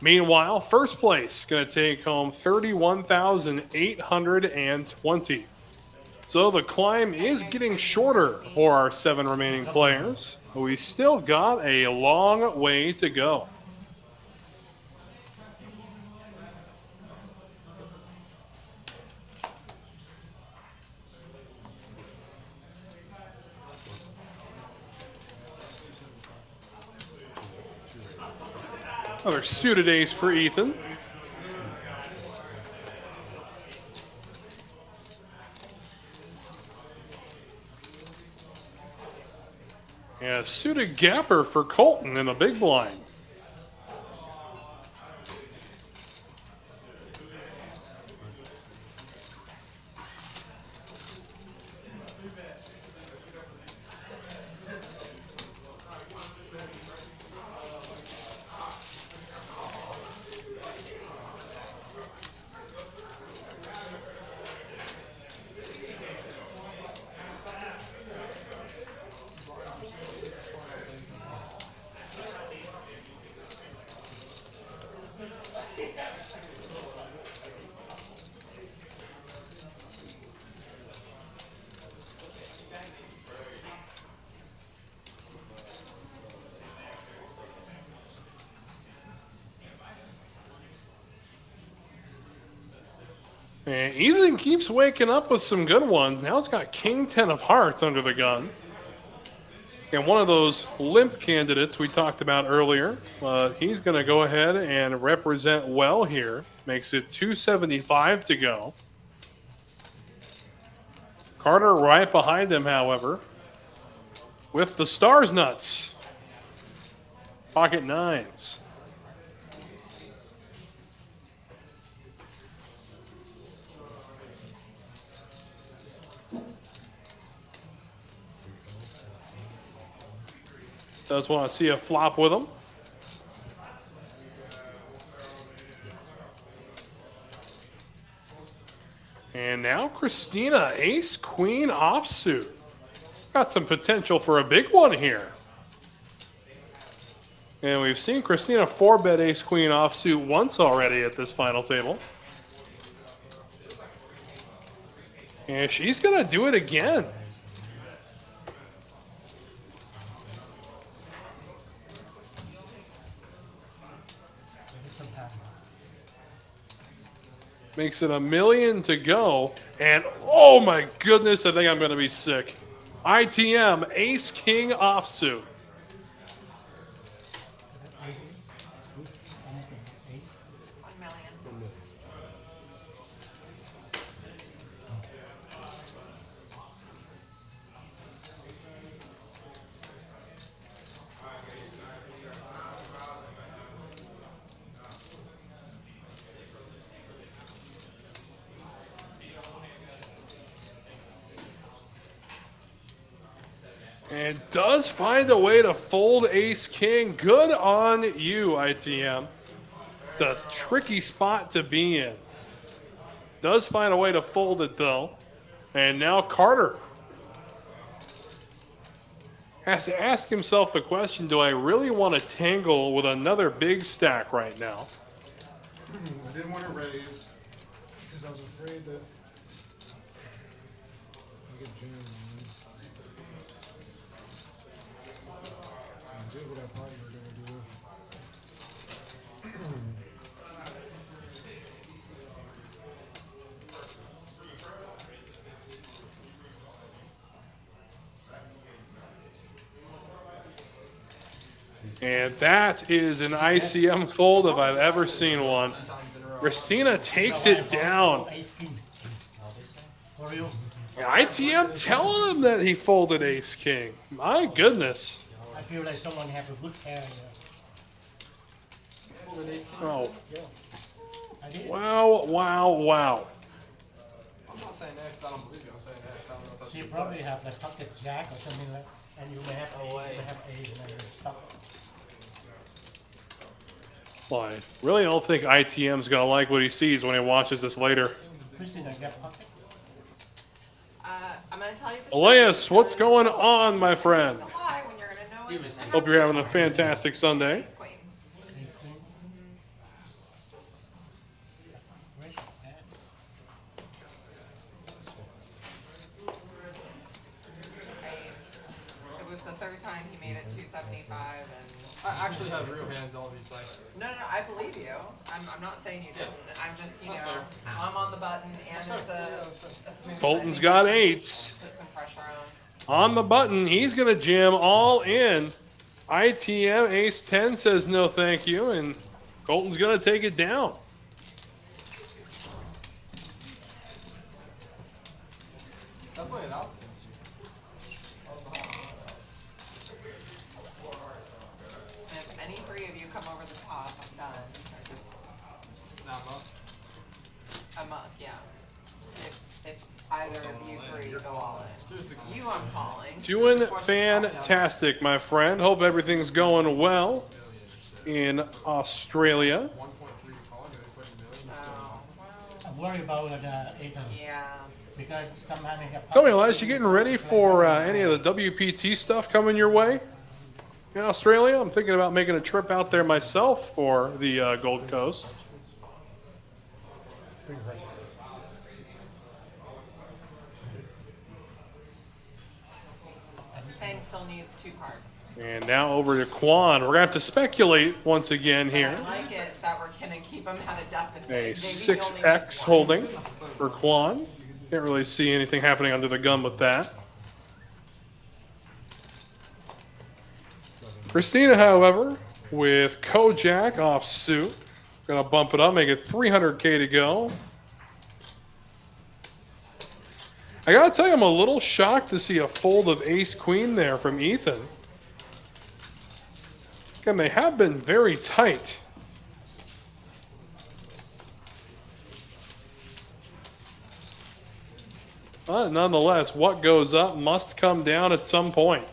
Meanwhile, 1st place going to take home $31,820. So the climb is getting shorter for our 7 remaining players, but we still got a long way to go. Another suited ace for Ethan. And a suited gapper for Colton in the big blind. And Ethan keeps waking up with some good ones. Now it's got King 10 of hearts under the gun. And one of those limp candidates we talked about earlier, he's going to go ahead and represent well here. Makes it 275 to go. Carter right behind him, however, with the stars nuts. Pocket 9s. Does want to see a flop with him. And now Christina, ace, queen, offsuit. Got some potential for a big one here. And we've seen Christina 4-bet ace, queen, offsuit once already at this final table. And she's going to do it again. Makes it $1 million to go. And oh my goodness, I think I'm going to be sick. ITM, ace, king, offsuit. And does find a way to fold ace king. Good on you, ITM. It's a tricky spot to be in. Does find a way to fold it though. And now Carter has to ask himself the question, do I really want to tangle with another big stack right now? I didn't want to raise because I was afraid that I get jammed. thought you were gonna do. And that is an ICM fold if I've ever seen one. Christina takes it down. Ice cream. For you. ITM telling him that he folded ace king. My goodness. I feel like someone have a good hair here. Oh, Yeah. I did. wow, wow, wow. I'm not saying X, I don't believe you. I'm saying X. I don't know if that's So you true. probably have like pocket jack or something like, and you may have A, you may have A, and then you're stuck. Well, I really don't think ITM's going to like what he sees when he watches this later. Christina, get pocket. I'm gonna tell you the Elias, truth what's because going on, my friend? why when you're gonna know it. Hope you're having a fantastic Sunday. Ace queen. Queen, queen. Where's your hat? Right. It was the third time he made it 275 and I actually have real hands all these sides. no, I believe you. I'm not saying you didn't. I'm just, you That's know, I'm on the button and it's a smooth Bolton's button. got eights. Put some pressure on. On the button, he's going to jam all in. ITM ace 10 says no thank you, and Colton's going to take it down. Definitely an outs against you. And if any three of you come over the top, I'm done. I just Snap up. a month, yeah. If either of you three go all in. Here's the You I'm calling. Doing fantastic, my friend. Hope everything's going well in Australia. 1.3 calling it, put in millions. Oh, well, I'm worried about Ethan. yeah. Because sometimes he have Tell me, pocket. Elias, you getting ready for any of the WPT stuff coming your way in Australia? I'm thinking about making a trip out there myself for the Gold Coast. Sang still needs 2 cards. And now over to Quan. We're going to have to speculate once again here. I like it that we're gonna keep him at a deficit. A Maybe he only 6X needs 1. holding for Quan. Can't really see anything happening under the gun with that. Christina, however, with Kojak off suit, gonna bump it up, make it 300K to go. I gotta tell you, I'm a little shocked to see a fold of ace queen there from Ethan. Again, they have been very tight. But nonetheless, what goes up must come down at some point.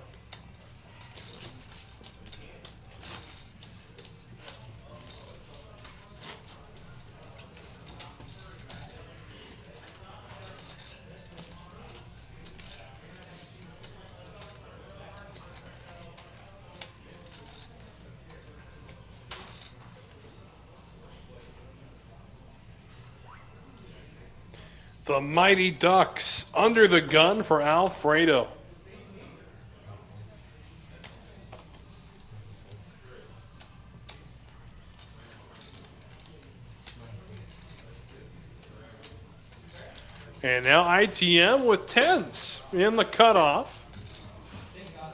The Mighty Ducks under the gun for Alfredo. And now ITM with 10s in the cutoff.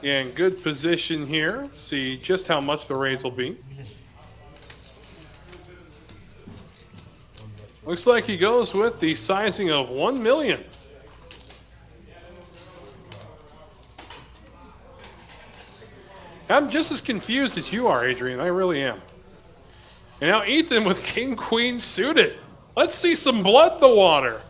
And good position here. Let's see just how much the raise will be. Looks like he goes with the sizing of 1 million. I'm just as confused as you are, Adrian. I really am. And now Ethan with King Queen suited. Let's see some blood in the water.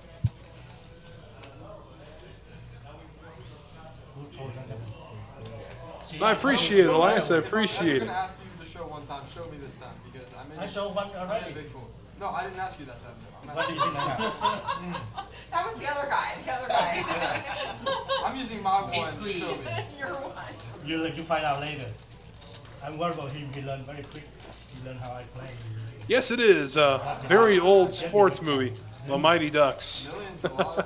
I appreciate it, Elias. I appreciate I'm it. gonna ask you to show one time. Show me this time because I made I saw one a already. big fool. No, I didn't ask you that time. I'm What do you think I have? That was the other guy. The other guy. I'm using my one. Ace To queen. show me. You're one. You find out later. I'm worried about him. He learned very quick. He learned how I play. Yes, it is a very old sports movie, The Mighty Ducks. Millions, a lot.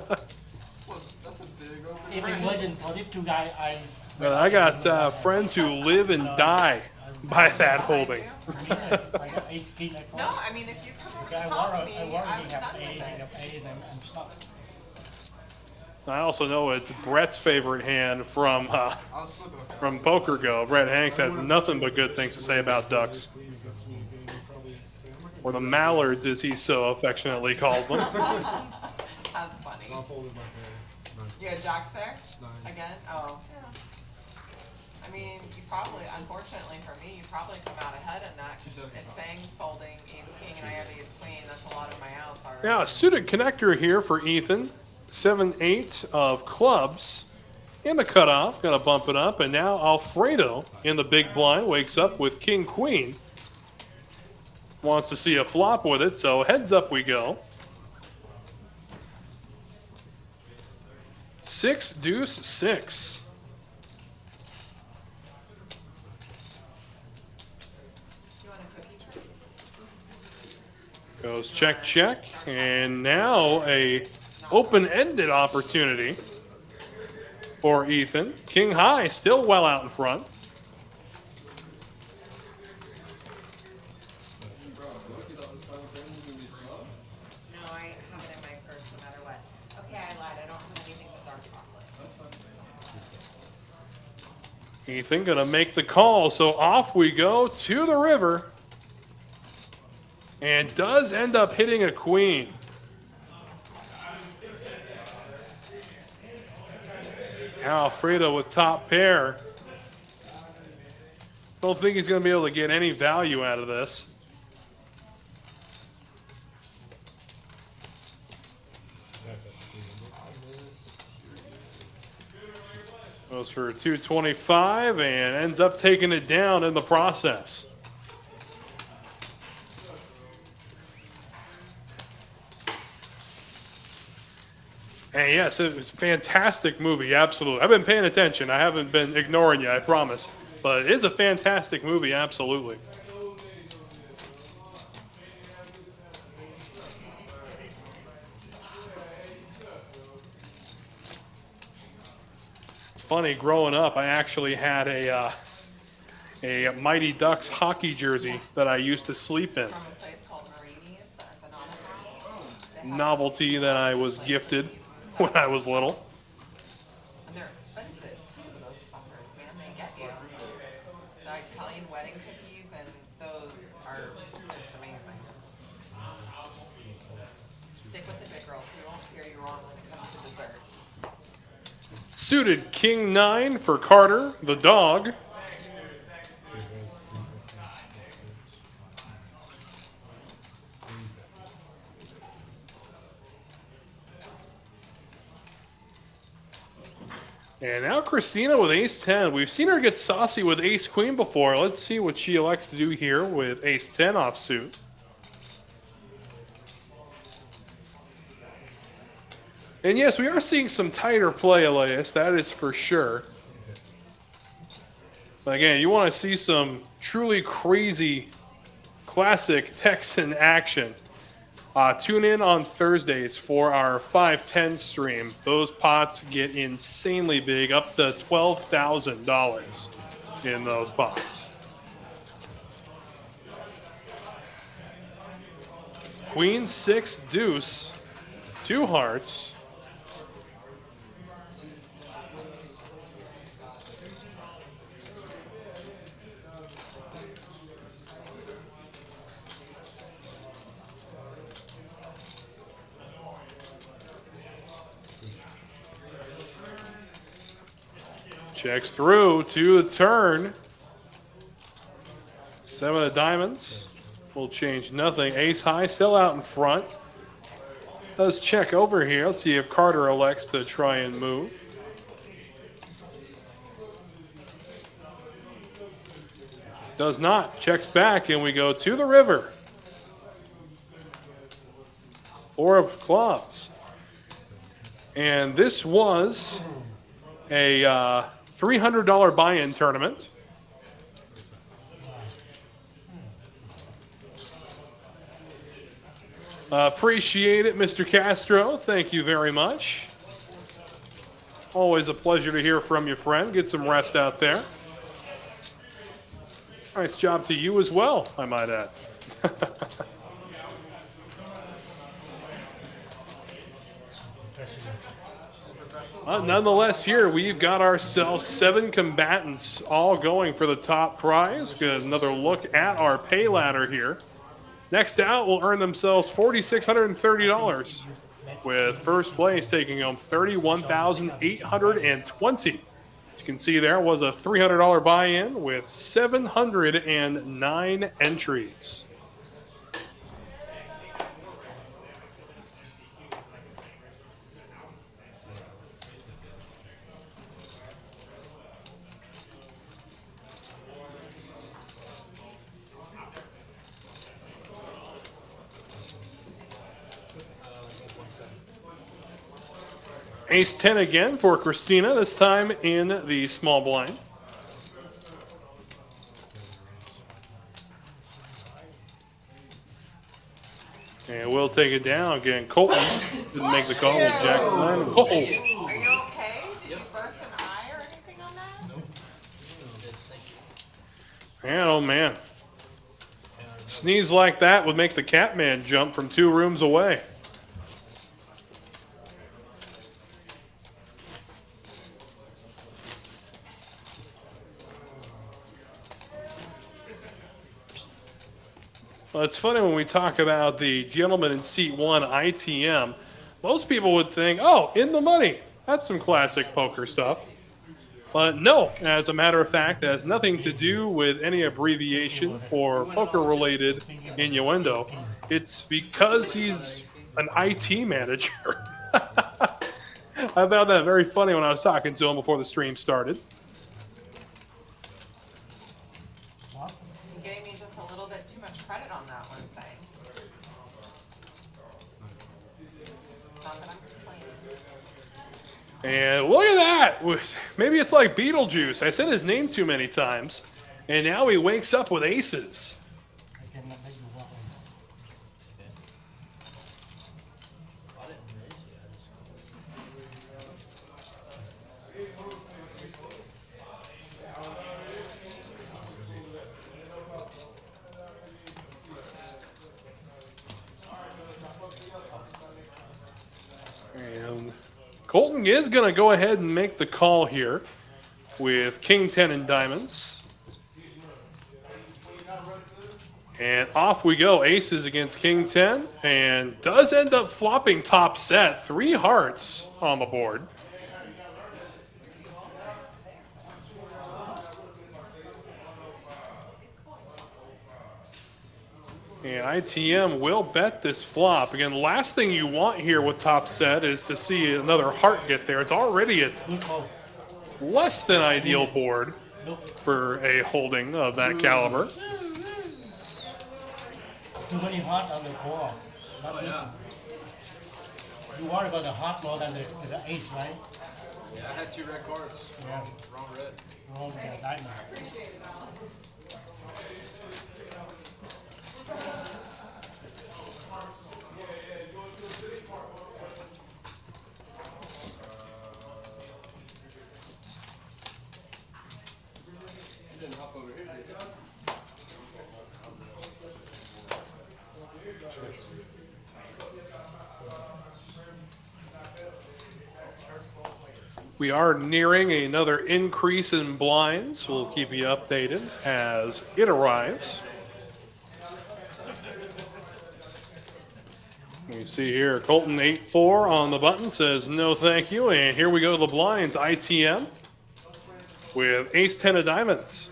Well, that's a big If open. it wasn't for these two guys, I got friends who live and die by that holding. Yeah, I got 18, I thought. No, I mean, if you come over Okay, to I talk to already me, have I'm A, done I with it. have A, and I'm stuck. I also know it's Brett's favorite hand from I was flipping a from Poker Go. Brett Hanks has nothing but good things to say about ducks, or the mallards, as he so affectionately calls them. That's funny. You had jacks there? Again? Oh. Yeah. I mean, you probably, unfortunately for me, you probably come out ahead in that. 'Cause if Sang's folding ace king and I have ace queen, that's a lot of my outs already. Now, a suited connector here for Ethan. 7-8 of clubs in the cutoff. Gonna bump it up, and now Alfredo in the big blind wakes up with king queen. Wants to see a flop with it, so heads up we go. 6 deuce 6. You want a cookie tray? Goes check, check, and now a open-ended opportunity for Ethan. King high, still well out in front. No, I have it in my purse no matter what. Okay, I lied. I don't have anything but dark chocolate. Ethan gonna make the call, so off we go to the river. And does end up hitting a queen. Alfredo with top pair. Don't think he's going to be able to get any value out of this. Goes for 225 and ends up taking it down in the process. And yes, it was a fantastic movie, absolutely. I've been paying attention. I haven't been ignoring you, I promise. But it is a fantastic movie, absolutely. It's funny, growing up, I actually had a Mighty Ducks hockey jersey that I used to sleep in. From a place called Marini's, the banana house. They have Novelty that I was gifted when I was little. And they're expensive too, those fuckers, man. They get you. The Italian wedding cookies and those are just amazing. Stick with the big girls. We won't steer you wrong when it comes to dessert. Suited King 9 for Carter, the dog. And now Christina with ace-10. We've seen her get saucy with ace-queen before. Let's see what she elects to do here with ace-10 offsuit. And yes, we are seeing some tighter play, Elias. That is for sure. But again, you want to see some truly crazy, classic Texan action. Tune in on Thursdays for our 5-10 stream. Those pots get insanely big, up to $12,000 in those pots. Queen 6 deuce, 2 hearts. Checks through to the turn. 7 of diamonds. Will change nothing. Ace high still out in front. Let's check over here. Let's see if Carter elects to try and move. Does not. Checks back and we go to the river. 4 of clubs. And this was a $300 buy-in tournament. Appreciate it, Mr. Castro. Thank you very much. Always a pleasure to hear from you, friend. Get some rest out there. Nice job to you as well, I might add. Nonetheless, here we've got ourselves 7 combatants all going for the top prize. Get another look at our pay ladder here. Next out will earn themselves $4,630, with first place taking home $31,820. You can see there was a $300 buy-in with 709 entries. Ace 10 again for Christina, this time in the small blind. And we'll take it down again. Colton didn't make the call with Jack 9. Oh. Are you okay? Did you burst an eye or anything on that? Man, oh man. Sneeze like that would make the Catman jump from 2 rooms away. Well, it's funny when we talk about the gentleman in seat 1 ITM. Most people would think, oh, in the money. That's some classic poker stuff. But no, as a matter of fact, it has nothing to do with any abbreviation for poker-related innuendo. It's because he's an IT manager. I found that very funny when I was talking to him before the stream started. You gave me just a little bit too much credit on that one, saying. Not that I'm complaining. And look at that! Maybe it's like Beetlejuice. I said his name too many times, and now he wakes up with aces. I cannot let you walk on. And Colton is going to go ahead and make the call here with King 10 and diamonds. And off we go. Aces against King 10. And does end up flopping top set. 3 hearts on the board. And ITM will bet this flop. Again, the last thing you want here with top set is to see another heart get there. It's already a less than ideal board for a holding of that caliber. Too many heart on the board. Not even. You worry about the heart more than the ace, right? Yeah, I had 2 red cards. Yeah. Wrong red. Wrong with the diamond. You didn't hop over here, did you? We are nearing another increase in blinds. We'll keep you updated as it arrives. You see here, Colton 8-4 on the button says no thank you. And here we go to the blinds, ITM with ace 10 of diamonds.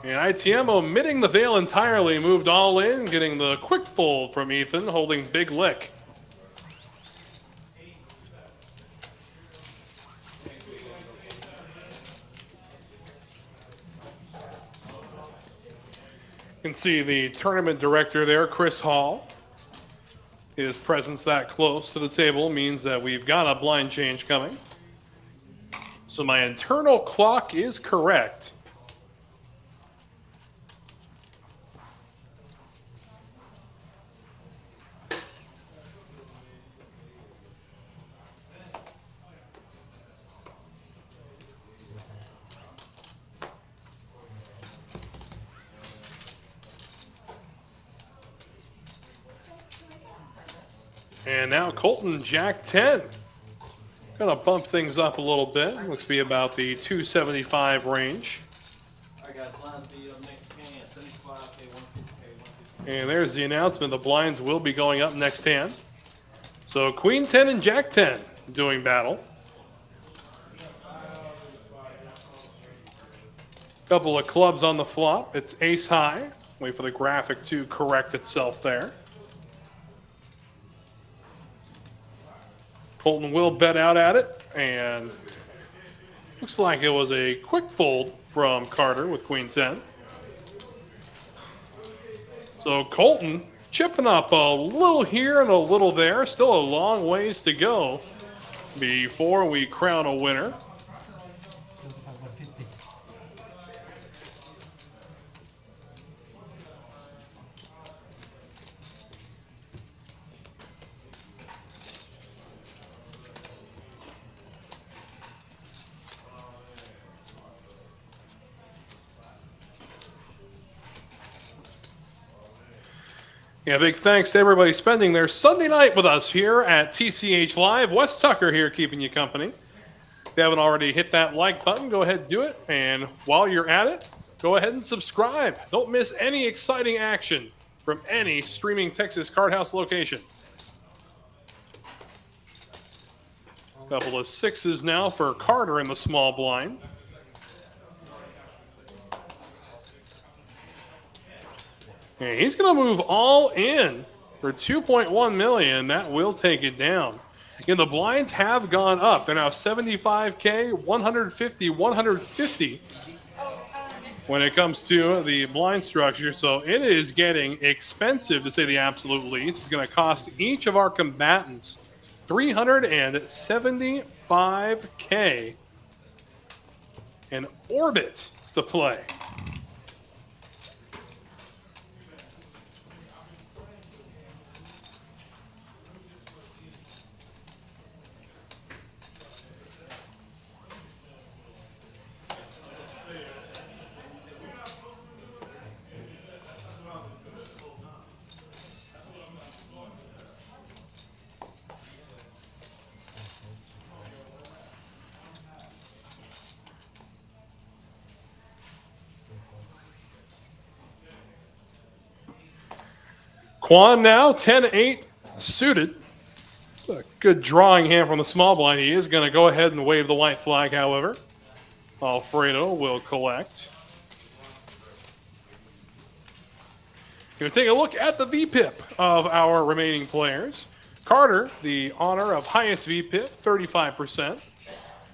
And ITM omitting the veil entirely, moved all in, getting the quick fold from Ethan, holding big lick. You can see the tournament director there, Chris Hall. His presence that close to the table means that we've got a blind change coming. So my internal clock is correct. And now Colton, Jack 10. Gonna bump things up a little bit. Looks to be about the 275 range. Alright guys, blinds be up next hand, 75K, 150K, 150K. And there's the announcement. The blinds will be going up next hand. So Queen 10 and Jack 10 doing battle. Couple of clubs on the flop. It's ace high. Wait for the graphic to correct itself there. Colton will bet out at it, and looks like it was a quick fold from Carter with Queen 10. So Colton chipping up a little here and a little there. Still a long ways to go before we crown a winner. 75, 150. Yeah, big thanks to everybody spending their Sunday night with us here at TCH Live. Wes Tucker here keeping you company. If you haven't already hit that like button, go ahead and do it. And while you're at it, go ahead and subscribe. Don't miss any exciting action from any streaming Texas Card House location. Couple of sixes now for Carter in the small blind. And he's going to move all in for 2.1 million. That will take it down. Again, the blinds have gone up. They're now 75K, 150, 150 when it comes to the blind structure. So it is getting expensive, to say the absolute least. It's going to cost each of our combatants $375K an orbit to play. Quan now, 10-8 suited. It's a good drawing hand from the small blind. He is going to go ahead and wave the white flag, however. Alfredo will collect. Going to take a look at the VPIP of our remaining players. Carter, the honor of highest VPIP, 35%.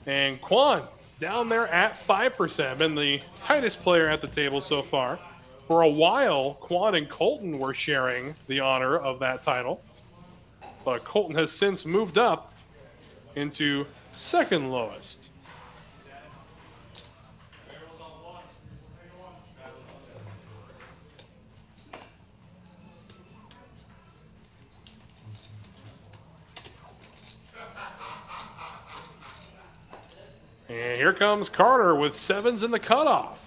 And Quan, down there at 5%. Been the tightest player at the table so far. For a while, Quan and Colton were sharing the honor of that title. But Colton has since moved up into second lowest. And here comes Carter with sevens in the cutoff.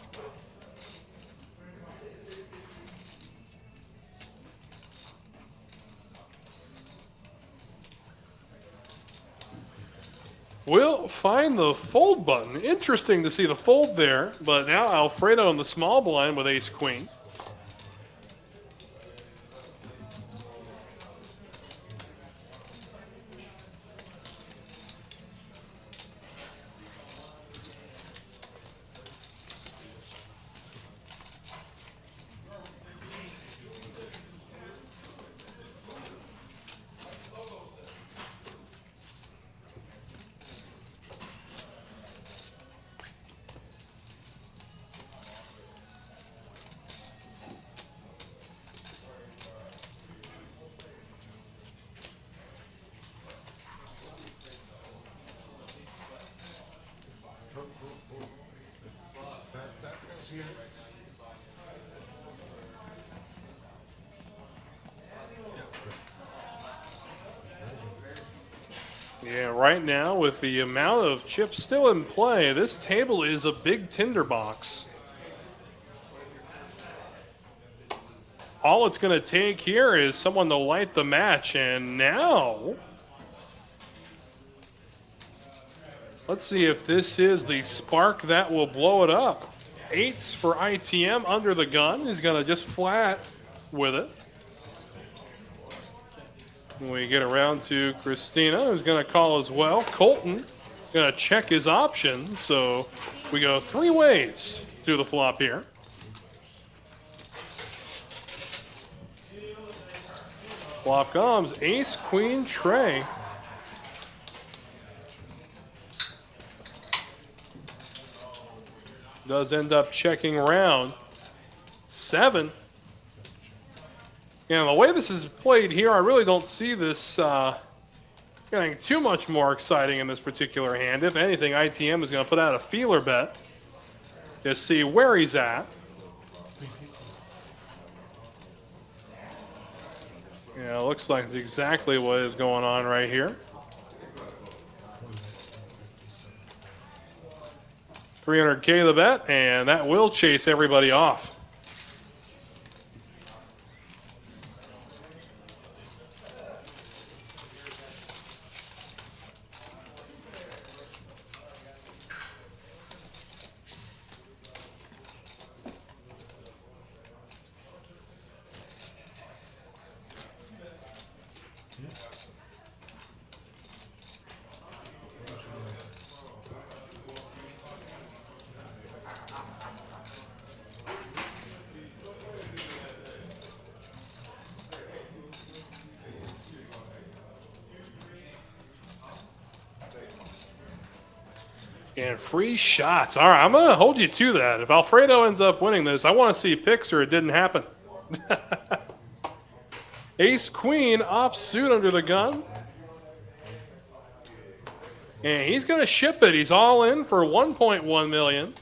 We'll find the fold button. Interesting to see the fold there, but now Alfredo in the small blind with ace queen. Yeah, right now with the amount of chips still in play, this table is a big tinderbox. all it's going to take here is someone to light the match. And now, let's see if this is the spark that will blow it up. 8s for ITM under the gun. He's going to just flat with it. We get around to Christina, who's going to call as well. Colton going to check his options. So we go 3 ways to the flop here. Flop comes ace, queen, trey. Does end up checking round 7. And the way this is played here, I really don't see this getting too much more exciting in this particular hand. If anything, ITM is going to put out a feeler bet to see where he's at. Yeah, it looks like it's exactly what is going on right here. 300K the bet, and that will chase everybody off. And free shots. All right, I'm going to hold you to that. If Alfredo ends up winning this, I want to see pics or it didn't happen. Ace, queen, offsuit under the gun. And he's going to ship it. He's all in for 1.1 million.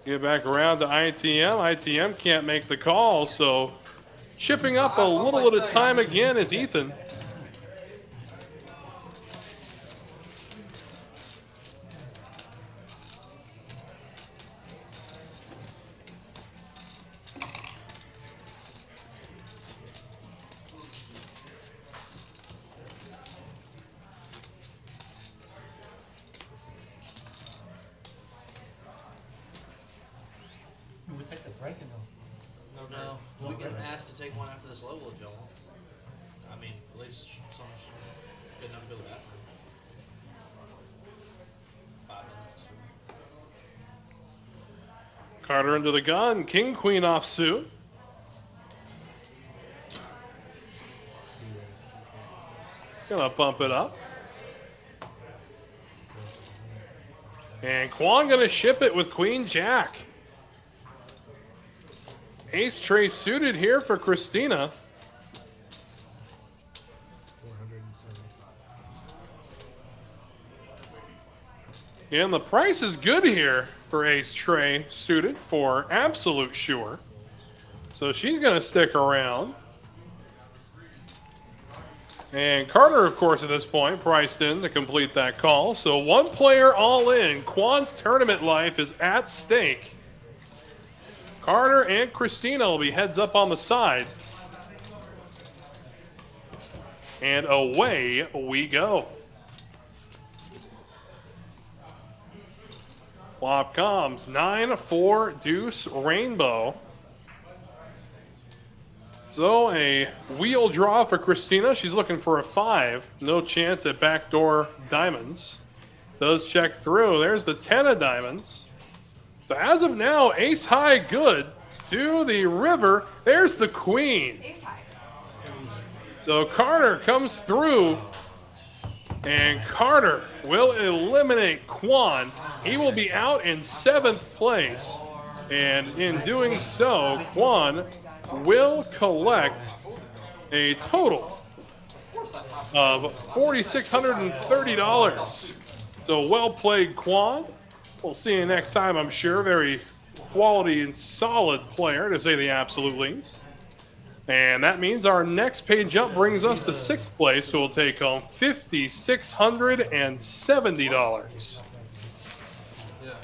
Get back around to ITM. ITM can't make the call, so chipping up a little at a time again is Ethan. We take the break and No, we get asked to take one after this level if y'all want. I mean, at least someone's good enough to go to the bathroom. 5 minutes. Carter into the gun. King, queen offsuit. It's going to bump it up. And Kwon going to ship it with queen, jack. Ace tray suited here for Christina. And the price is good here for ace tray suited for absolute sure. So she's going to stick around. And Carter, of course, at this point, priced in to complete that call. So one player all in. Kwon's tournament life is at stake. Carter and Christina will be heads up on the side. And away we go. Flop comes 9-4 deuce rainbow. So a wheel draw for Christina. She's looking for a 5. No chance at backdoor diamonds. Does check through. There's the 10 of diamonds. So as of now, ace high good to the river. There's the queen. Ace high. So Carter comes through, and Carter will eliminate Kwon. He will be out in 7th place, and in doing so, Kwon will collect a total of $4,630. So well played, Kwon. We'll see you next time, I'm sure. Very quality and solid player, to say the absolute least. And that means our next pay jump brings us to 6th place, so we'll take home $5,670. Yeah.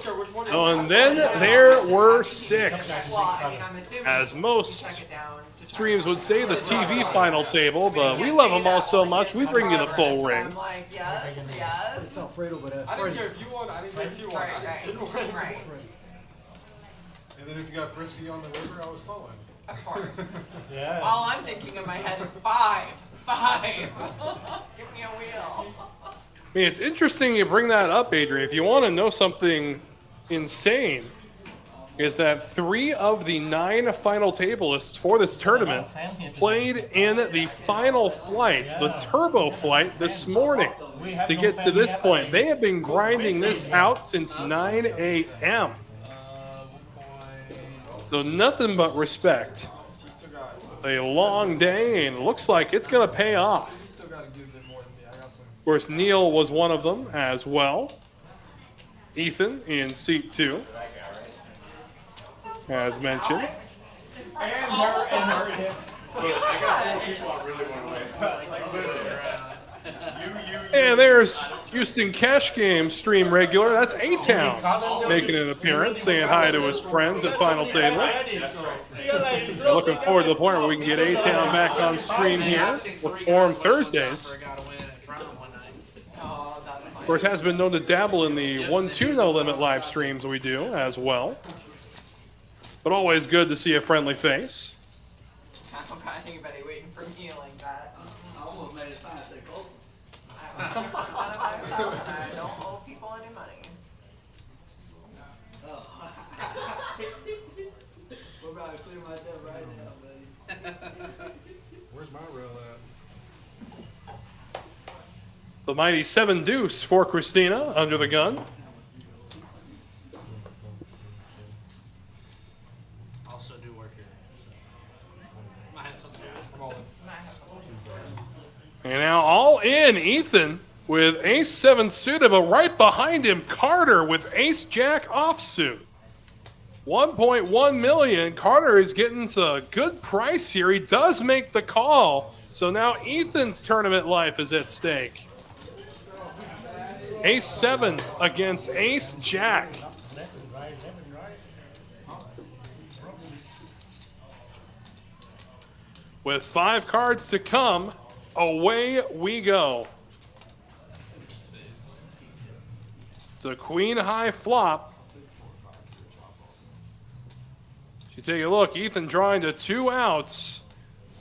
don't care which one. Oh, and then there were 6. Well, I mean, I'm assuming As you most check it down to streams would say, the TV final table, but we love them all so much, we bring you the full ring. I'm like, yes, yes. It's Alfredo, but I didn't care if you won. I didn't care if you won. I Right, just didn't win. right, right. And then if you got frisky on the river, I was calling. Of course. Yeah. All I'm thinking in my head is 5. 5. Give me a wheel. I mean, it's interesting you bring that up, Adrian. If you want to know something insane, is that 3 of the 9 final tablists for this tournament played in the final flight, the turbo flight, this morning to get to this point. They have been grinding this out since 9 a.m. So nothing but respect. It's a long day, and it looks like it's going to pay off. You still got a good bit more than me. I got some. Of course, Neil was one of them as well. Ethan in seat 2, as mentioned. Look, I got 4 people I really want to win. Like, literally. And there's Houston Cash Game stream regular. That's A-Town making an appearance, saying hi to his friends at Final Table. Looking forward to the point where we can get A-Town back on stream here. Perform Thursdays. I got to win at Crown one night. Oh, that's Of funny. course, has been known to dabble in the 1-2 no limit live streams we do as well. But always good to see a friendly face. I don't got anybody waiting for me like that. I almost made it past that goal. I don't owe people any money. We're about to clear my debt right now, buddy. Where's my rail at? The mighty 7 deuce for Christina under the gun. Also do work here. So. Might have something to do. I'm all in. And now all in, Ethan with ace-7 suited, but right behind him, Carter with ace-jack offsuit. 1.1 million. Carter is getting a good price here. He does make the call. So now Ethan's tournament life is at stake. Ace-7 against ace-jack. With 5 cards to come, away we go. It's a queen high flop. You take a look, Ethan drawing to 2 outs.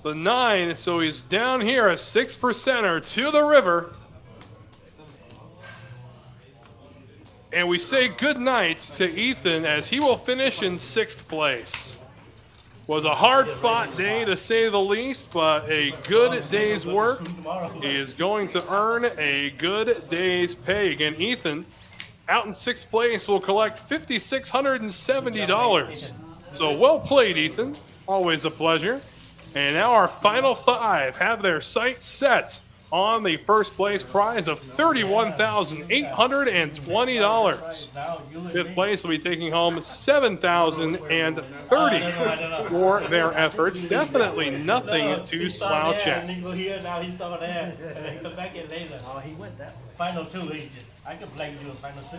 The 9, so he's down here a 6%er to the river. And we say good night to Ethan as he will finish in 6th place. Was a hard-fought day to say the least, but a good day's work. He is going to earn a good day's pay. Again, Ethan, out in 6th place, will collect $5,670. So well played, Ethan. Always a pleasure. And now our final 5 have their sights set on the first place prize of $31,820. 5th place will be taking home $7,030 for their efforts. Definitely nothing to slouch at. Here, now he's over there, and then come back in later. Oh, he went that way. Final 2, I can blame you in final 2.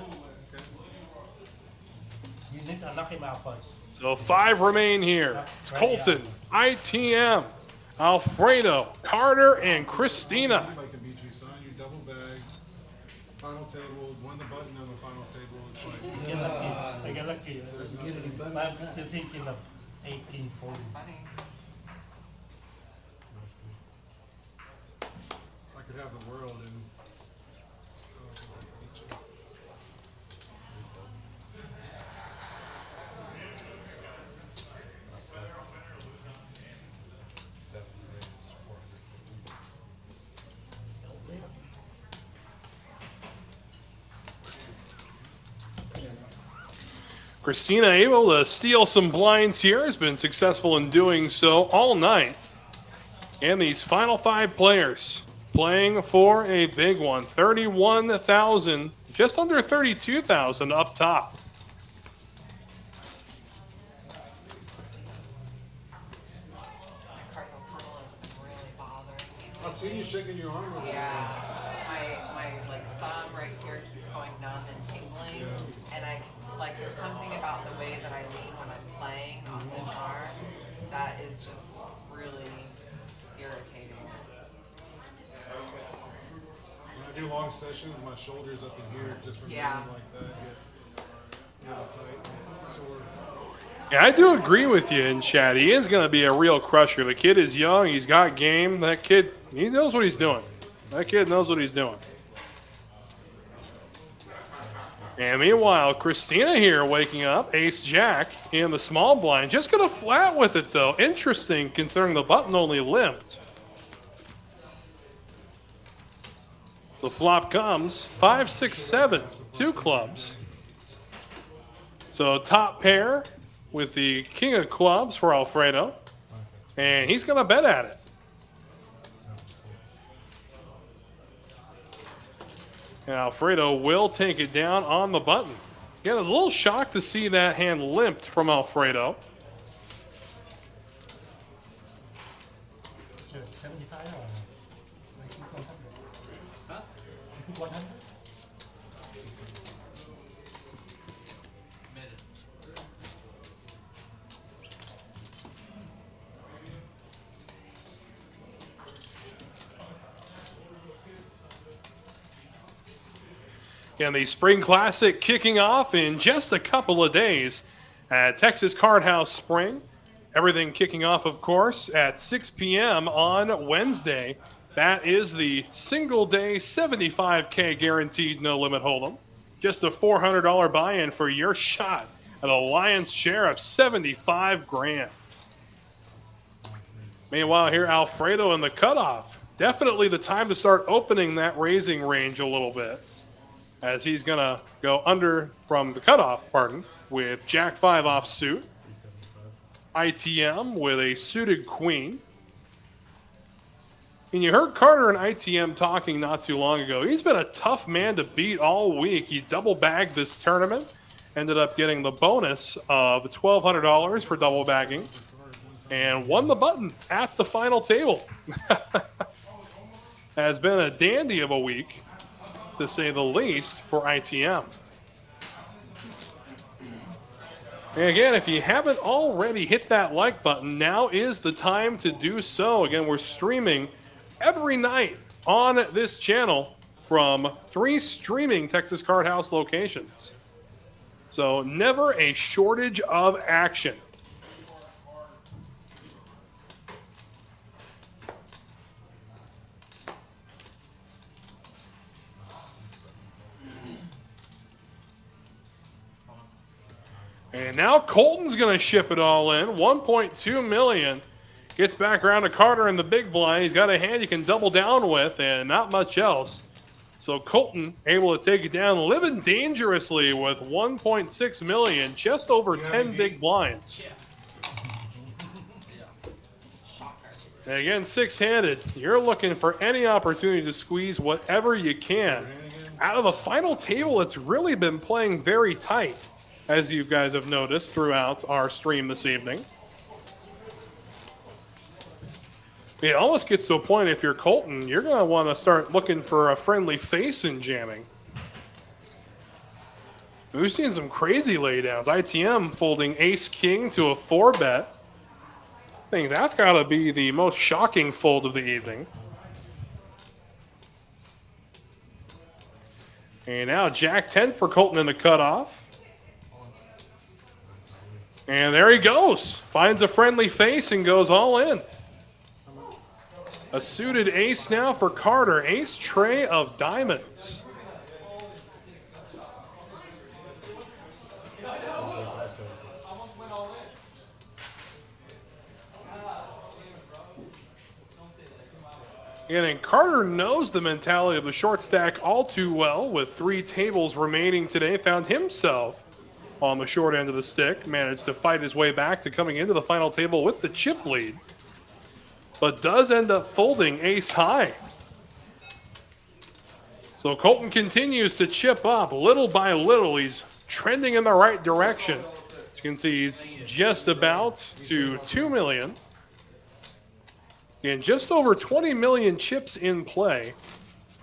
You need to knock him out first. So 5 remain here. It's Colton, ITM, Alfredo, Carter, and Christina. Anybody can beat you, son. You double bag. Final table, won the button on the final table. It's like, Get lucky. I get lucky. Get any better I'm than still that. thinking of 1840. Funny. I could have the world and. Christina able to steal some blinds here, has been successful in doing so all night. And these final 5 players playing for a big one. 31,000, just under 32,000 up top. Cardinal tunnel has been really bothering me. I seen you shaking your arm over there. Yeah, my like thumb right here keeps going numb and tingling, and I can like there's something about the way that I lean when I'm playing on this arm that is just really irritating. When I do long sessions, my shoulders up in here just from Yeah. leaning like that get really tight, sore. Yeah, I do agree with you in chat. He is going to be a real crusher. The kid is young. He's got game. That kid, he knows what he's doing. That kid knows what he's doing. And meanwhile, Christina here waking up. Ace Jack in the small blind. Just going to flat with it, though. Interesting considering the button only limped. The flop comes 5, 6, 7. 2 clubs. So top pair with the king of clubs for Alfredo. And he's going to bet at it. And Alfredo will take it down on the button. Again, I was a little shocked to see that hand limped from Alfredo. So 75 or 100? Huh? 100? Minute. And the Spring Classic kicking off in just a couple of days at Texas Card House Spring. Everything kicking off, of course, at 6 p.m. on Wednesday. That is the single day 75K guaranteed no limit hold'em. Just a $400 buy-in for your shot at a lion's share of 75 grand. Meanwhile, here Alfredo in the cutoff. Definitely the time to start opening that raising range a little bit, as he's going to go under from the cutoff, with Jack 5 offsuit. ITM with a suited queen. And you heard Carter and ITM talking not too long ago. He's been a tough man to beat all week. He double bagged this tournament. Ended up getting the bonus of $1,200 for double bagging. And won the button at the final table. Has been a dandy of a week, to say the least, for ITM. And again, if you haven't already hit that like button, now is the time to do so. Again, we're streaming every night on this channel from 3 streaming Texas Card House locations. So never a shortage of action. And now Colton's going to ship it all in. 1.2 million. Gets back around to Carter in the big blind. He's got a hand he can double down with and not much else. So Colton able to take it down, living dangerously with 1.6 million, just over 10 big blinds. And again, 6-handed. You're looking for any opportunity to squeeze whatever you can. Out of the final table, it's really been playing very tight, as you guys have noticed throughout our stream this evening. It almost gets to a point, if you're Colton, you're going to want to start looking for a friendly face in jamming. We've seen some crazy laydowns. ITM folding ace-king to a 4-bet. I think that's got to be the most shocking fold of the evening. And now Jack 10 for Colton in the cutoff. And there he goes. Finds a friendly face and goes all in. A suited ace now for Carter. Ace tray of diamonds. And Carter knows the mentality of the short stack all too well. With 3 tables remaining today, found himself on the short end of the stick. Managed to fight his way back to coming into the final table with the chip lead, but does end up folding ace high. So Colton continues to chip up little by little. He's trending in the right direction. As you can see, he's just about to 2 million. And just over 20 million chips in play.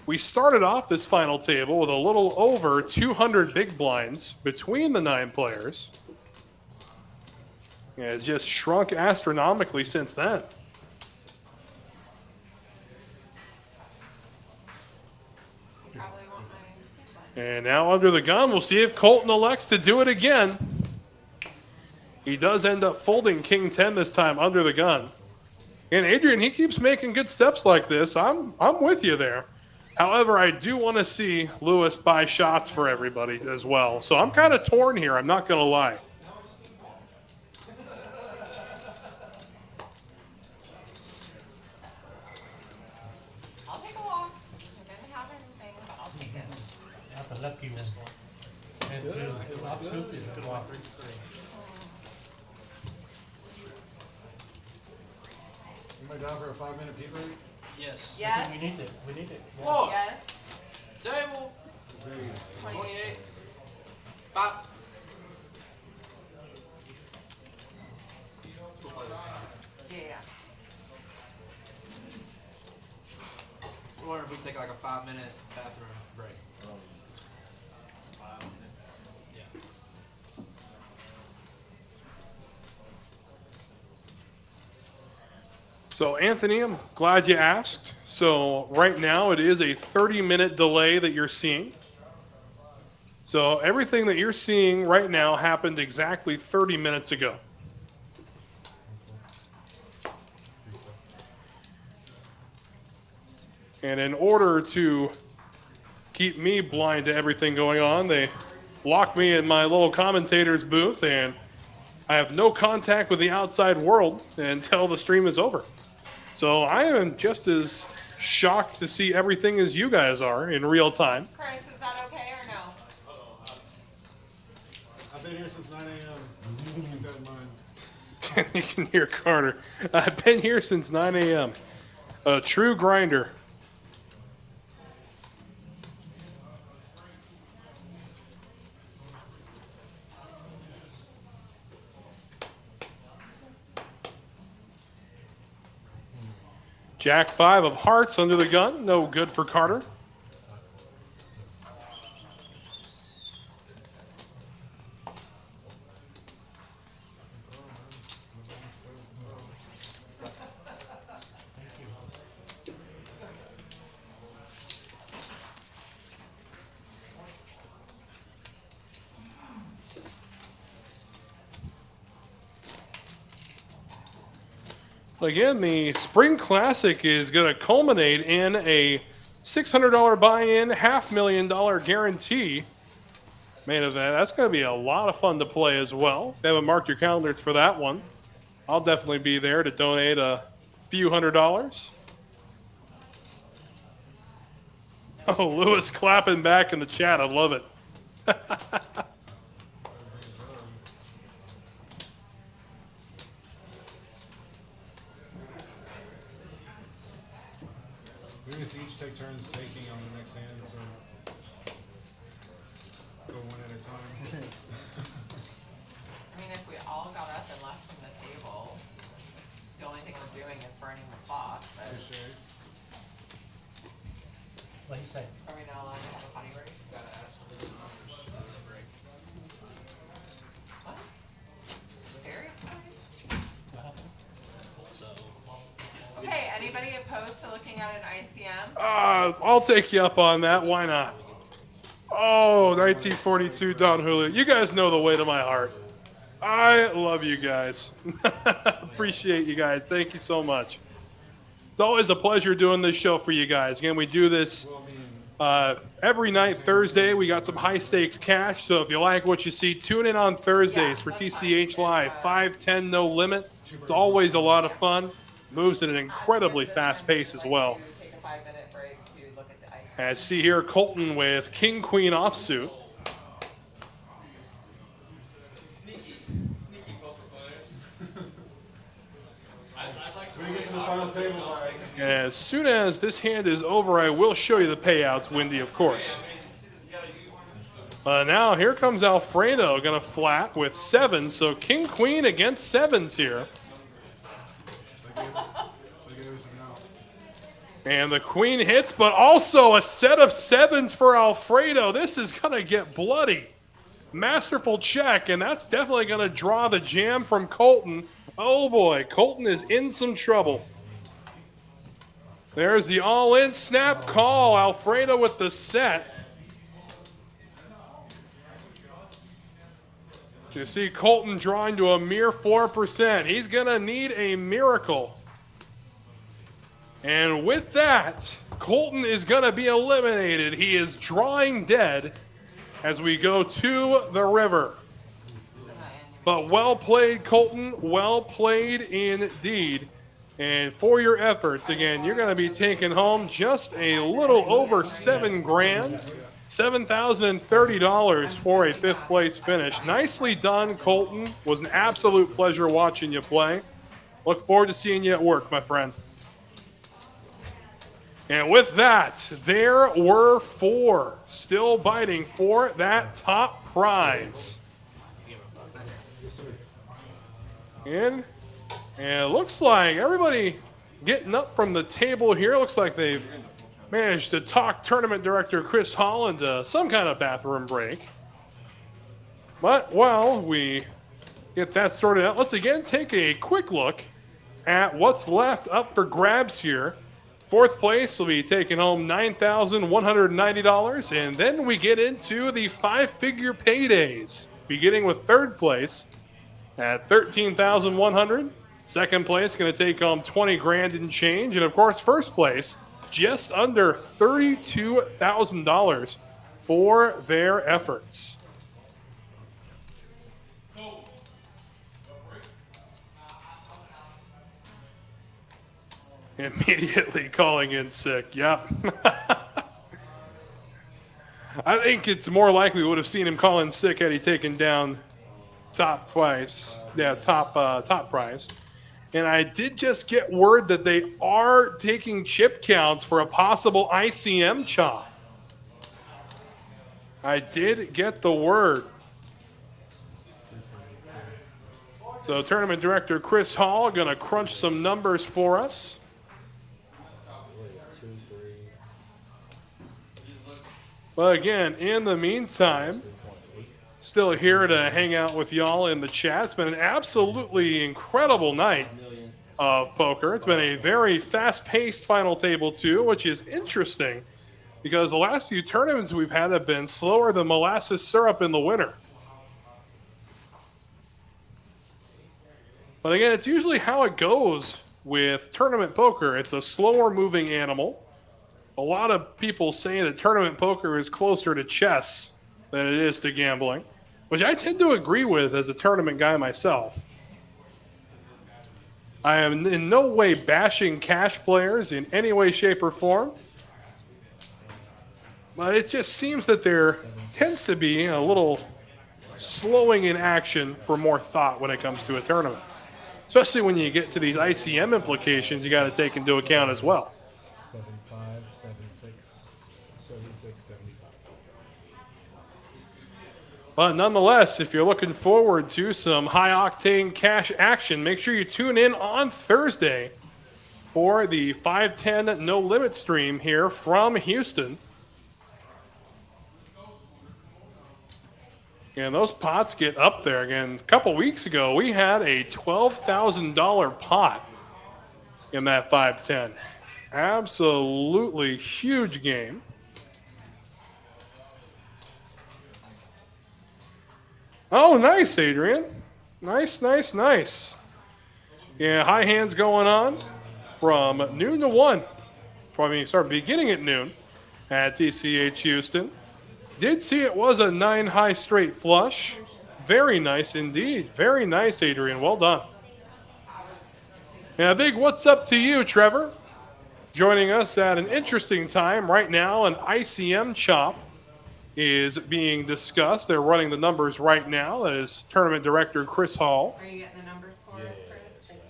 We started off this final table with a little over 200 big blinds between the 9 players. And it's just shrunk astronomically since then. Probably want my. And now under the gun, we'll see if Colton elects to do it again. He does end up folding King 10 this time under the gun. And Adrian, he keeps making good steps like this. I'm with you there. However, I do want to see Lewis buy shots for everybody as well. So I'm kind of torn here. I'm not going to lie. I'll take a walk. I didn't have anything, but I'll take it. That's a lucky one. Missed one. And two, offsuit is a Good good one. one. 3-3. Anybody down for a 5-minute pee break? Yes. Yes. We need it, we need it. Yeah. Whoa. Yes. Table. 28. 5. Yeah. I wonder if we take like a 5-minute bathroom break. Yeah. So, Anthony, I'm glad you asked. So, right now it is a 30-minute delay that you're seeing. So, everything that you're seeing right now happened exactly 30 minutes ago. And in order to keep me blind to everything going on, they locked me in my little commentator's booth, and I have no contact with the outside world until the stream is over. So I am just as shocked to see everything as you guys are in real time. Chris, is that okay or no? I've been here since 9 a.m. Keep that in mind. You can hear Carter. I've been here since 9 a.m. A true grinder. Jack 5 of hearts under the gun. No good for Carter. Again, the Spring Classic is going to culminate in a $600 buy-in, $500,000 guarantee main event. That's going to be a lot of fun to play as well. If you haven't marked your calendars for that one, I'll definitely be there to donate a few $100s. Oh, Lewis clapping back in the chat. I love it. We're going to each take turns taking on the next hand, so go one at a time. I mean, if we all got up and left from the table, the only thing we're doing is burning the clock. But Appreciate it. What do you say? are we not allowed to have a potty break? Gotta ask the numbers for the break. What? Seriously? What happened? So, Okay, anybody opposed to looking at an ICM? I'll take you up on that. Why not? Oh, 1942 Don Julio. You guys know the way to my heart. I love you guys. Appreciate you guys. Thank you so much. It's always a pleasure doing this show for you guys. Again, we do this Well, I mean, every night, Thursday. We got some high stakes cash. So if you like what you see, tune in on Thursdays for that's TCH fine. Live. 5-10, no limit. It's always a lot of fun. Moves at an incredibly fast pace as well. Take a 5-minute break to look at the ICM. As you see here, Colton with King Queen offsuit. when we get to the final table, like, As soon as this hand is over, I will show you the payouts, Wendy, of course. Now here comes Alfredo, going to flat with 7. So King Queen against 7s here. they gave us an out. And the queen hits, but also a set of sevens for Alfredo. This is going to get bloody. Masterful check, and that's definitely going to draw the jam from Colton. Oh boy, Colton is in some trouble. There's the all-in snap call. Alfredo with the set. You see Colton drawing to a mere 4%. He's going to need a miracle. And with that, Colton is going to be eliminated. He is drawing dead as we go to the river. But well played, Colton. Well played indeed. And for your efforts, again, you're going to be taking home just a little over $7 grand, $7,030 for a fifth place finish. Nicely done, Colton. Was an absolute pleasure watching you play. Look forward to seeing you at work, my friend. And with that, there were 4 still biting for that top prize. And it looks like everybody getting up from the table here. Looks like they've managed to talk tournament director Chris Hall into some kind of bathroom break. But while we get that sorted out, let's again take a quick look at what's left up for grabs here. Fourth place will be taking home $9,190, and then we get into the 5-figure paydays, beginning with third place at $13,100. Second place going to take home 20 grand and change, and of course, first place just under $32,000 for their efforts. Immediately calling in sick. Yep. I think it's more likely we would have seen him call in sick had he taken down top prize. Yeah, top prize. And I did just get word that they are taking chip counts for a possible ICM chop. I did get the word. So tournament director Chris Hall going to crunch some numbers for us. But again, in the meantime, still here to hang out with y'all in the chat. It's been an absolutely incredible night of poker. It's been a very fast-paced final table, too, which is interesting because the last few tournaments we've had have been slower than molasses syrup in the winter. But again, it's usually how it goes with tournament poker. It's a slower-moving animal. A lot of people say that tournament poker is closer to chess than it is to gambling, which I tend to agree with as a tournament guy myself. I am in no way bashing cash players in any way, shape, or form, but it just seems that there tends to be a little slowing in action for more thought when it comes to a tournament, especially when you get to these ICM implications you got to take into account as well. 7-5, 7-6, 7-6, 75. But nonetheless, if you're looking forward to some high-octane cash action, make sure you tune in on Thursday for the 510 No Limit stream here from Houston. And those pots get up there. Again, a couple weeks ago, we had a $12,000 pot in that 510. Absolutely huge game. Oh, nice, Adrian. Nice, nice, nice. Yeah, high hands going on from noon to 1. Probably start beginning at noon at TCH Houston. Did see it was a 9 high straight flush. Very nice indeed. Very nice, Adrian. Well done. And a big what's up to you, Trevor. Joining us at an interesting time right now, an ICM chop is being discussed. They're running the numbers right now. That is tournament director Chris Hall. Are you getting the numbers for us, Chris? Thank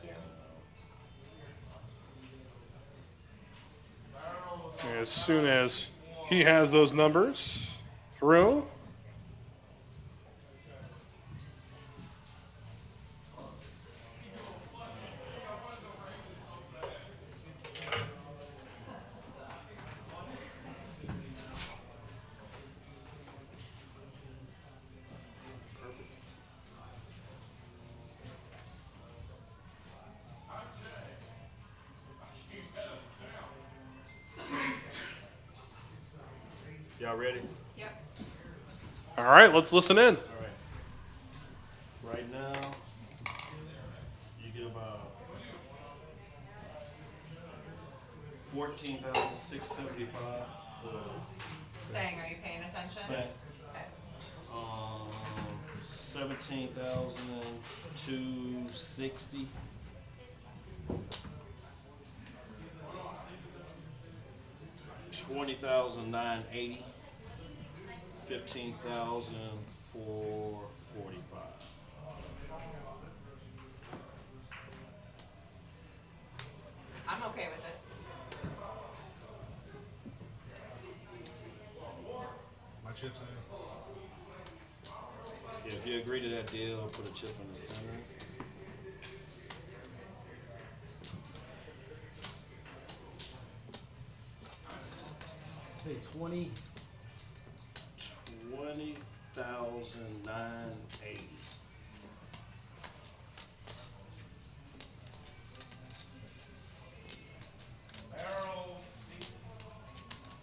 you. As soon as he has those numbers through. Y'all ready? Yep. All right, let's listen in. All right. Right now, you get about 14,675 for Saying, are you paying attention? cent. Okay. 17,260. $20,980. 15,445. I'm okay with it. My chips in. Yeah, if you agree to that deal, I'll put a chip in the center. Say 20. 20,980.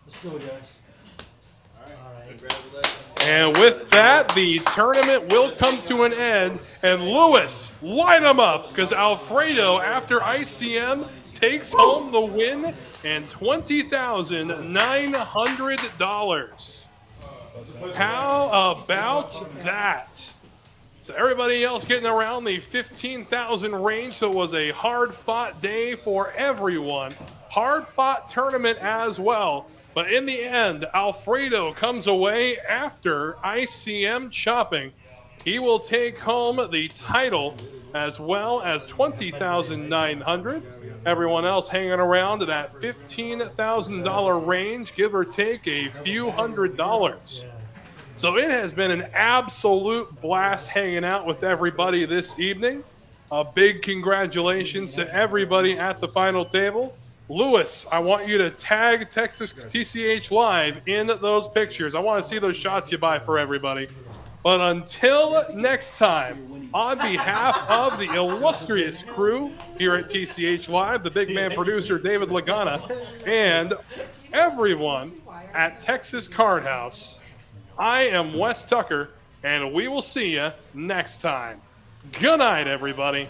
Let's do it, guys. All right. All right. Congratulations. And with that, the tournament will come to an end. And Lewis, line them up, because Alfredo, after ICM, takes home the win and $20,900. How about that? So everybody else getting around the 15,000 range, so it was a hard-fought day for everyone. Hard-fought tournament as well. But in the end, Alfredo comes away after ICM chopping. He will take home the title as well as $20,900. Everyone else hanging around to that $15,000 range, give or take a few $100s. So it has been an absolute blast hanging out with everybody this evening. A big congratulations to everybody at the final table. Lewis, I want you to tag Texas TCH Live in those pictures. I want to see those shots you buy for everybody. But until next time, on behalf of the illustrious crew here at TCH Live, the big man producer David Lagana, and everyone at Texas Card House, I am Wes Tucker, and we will see you next time. Good night, everybody.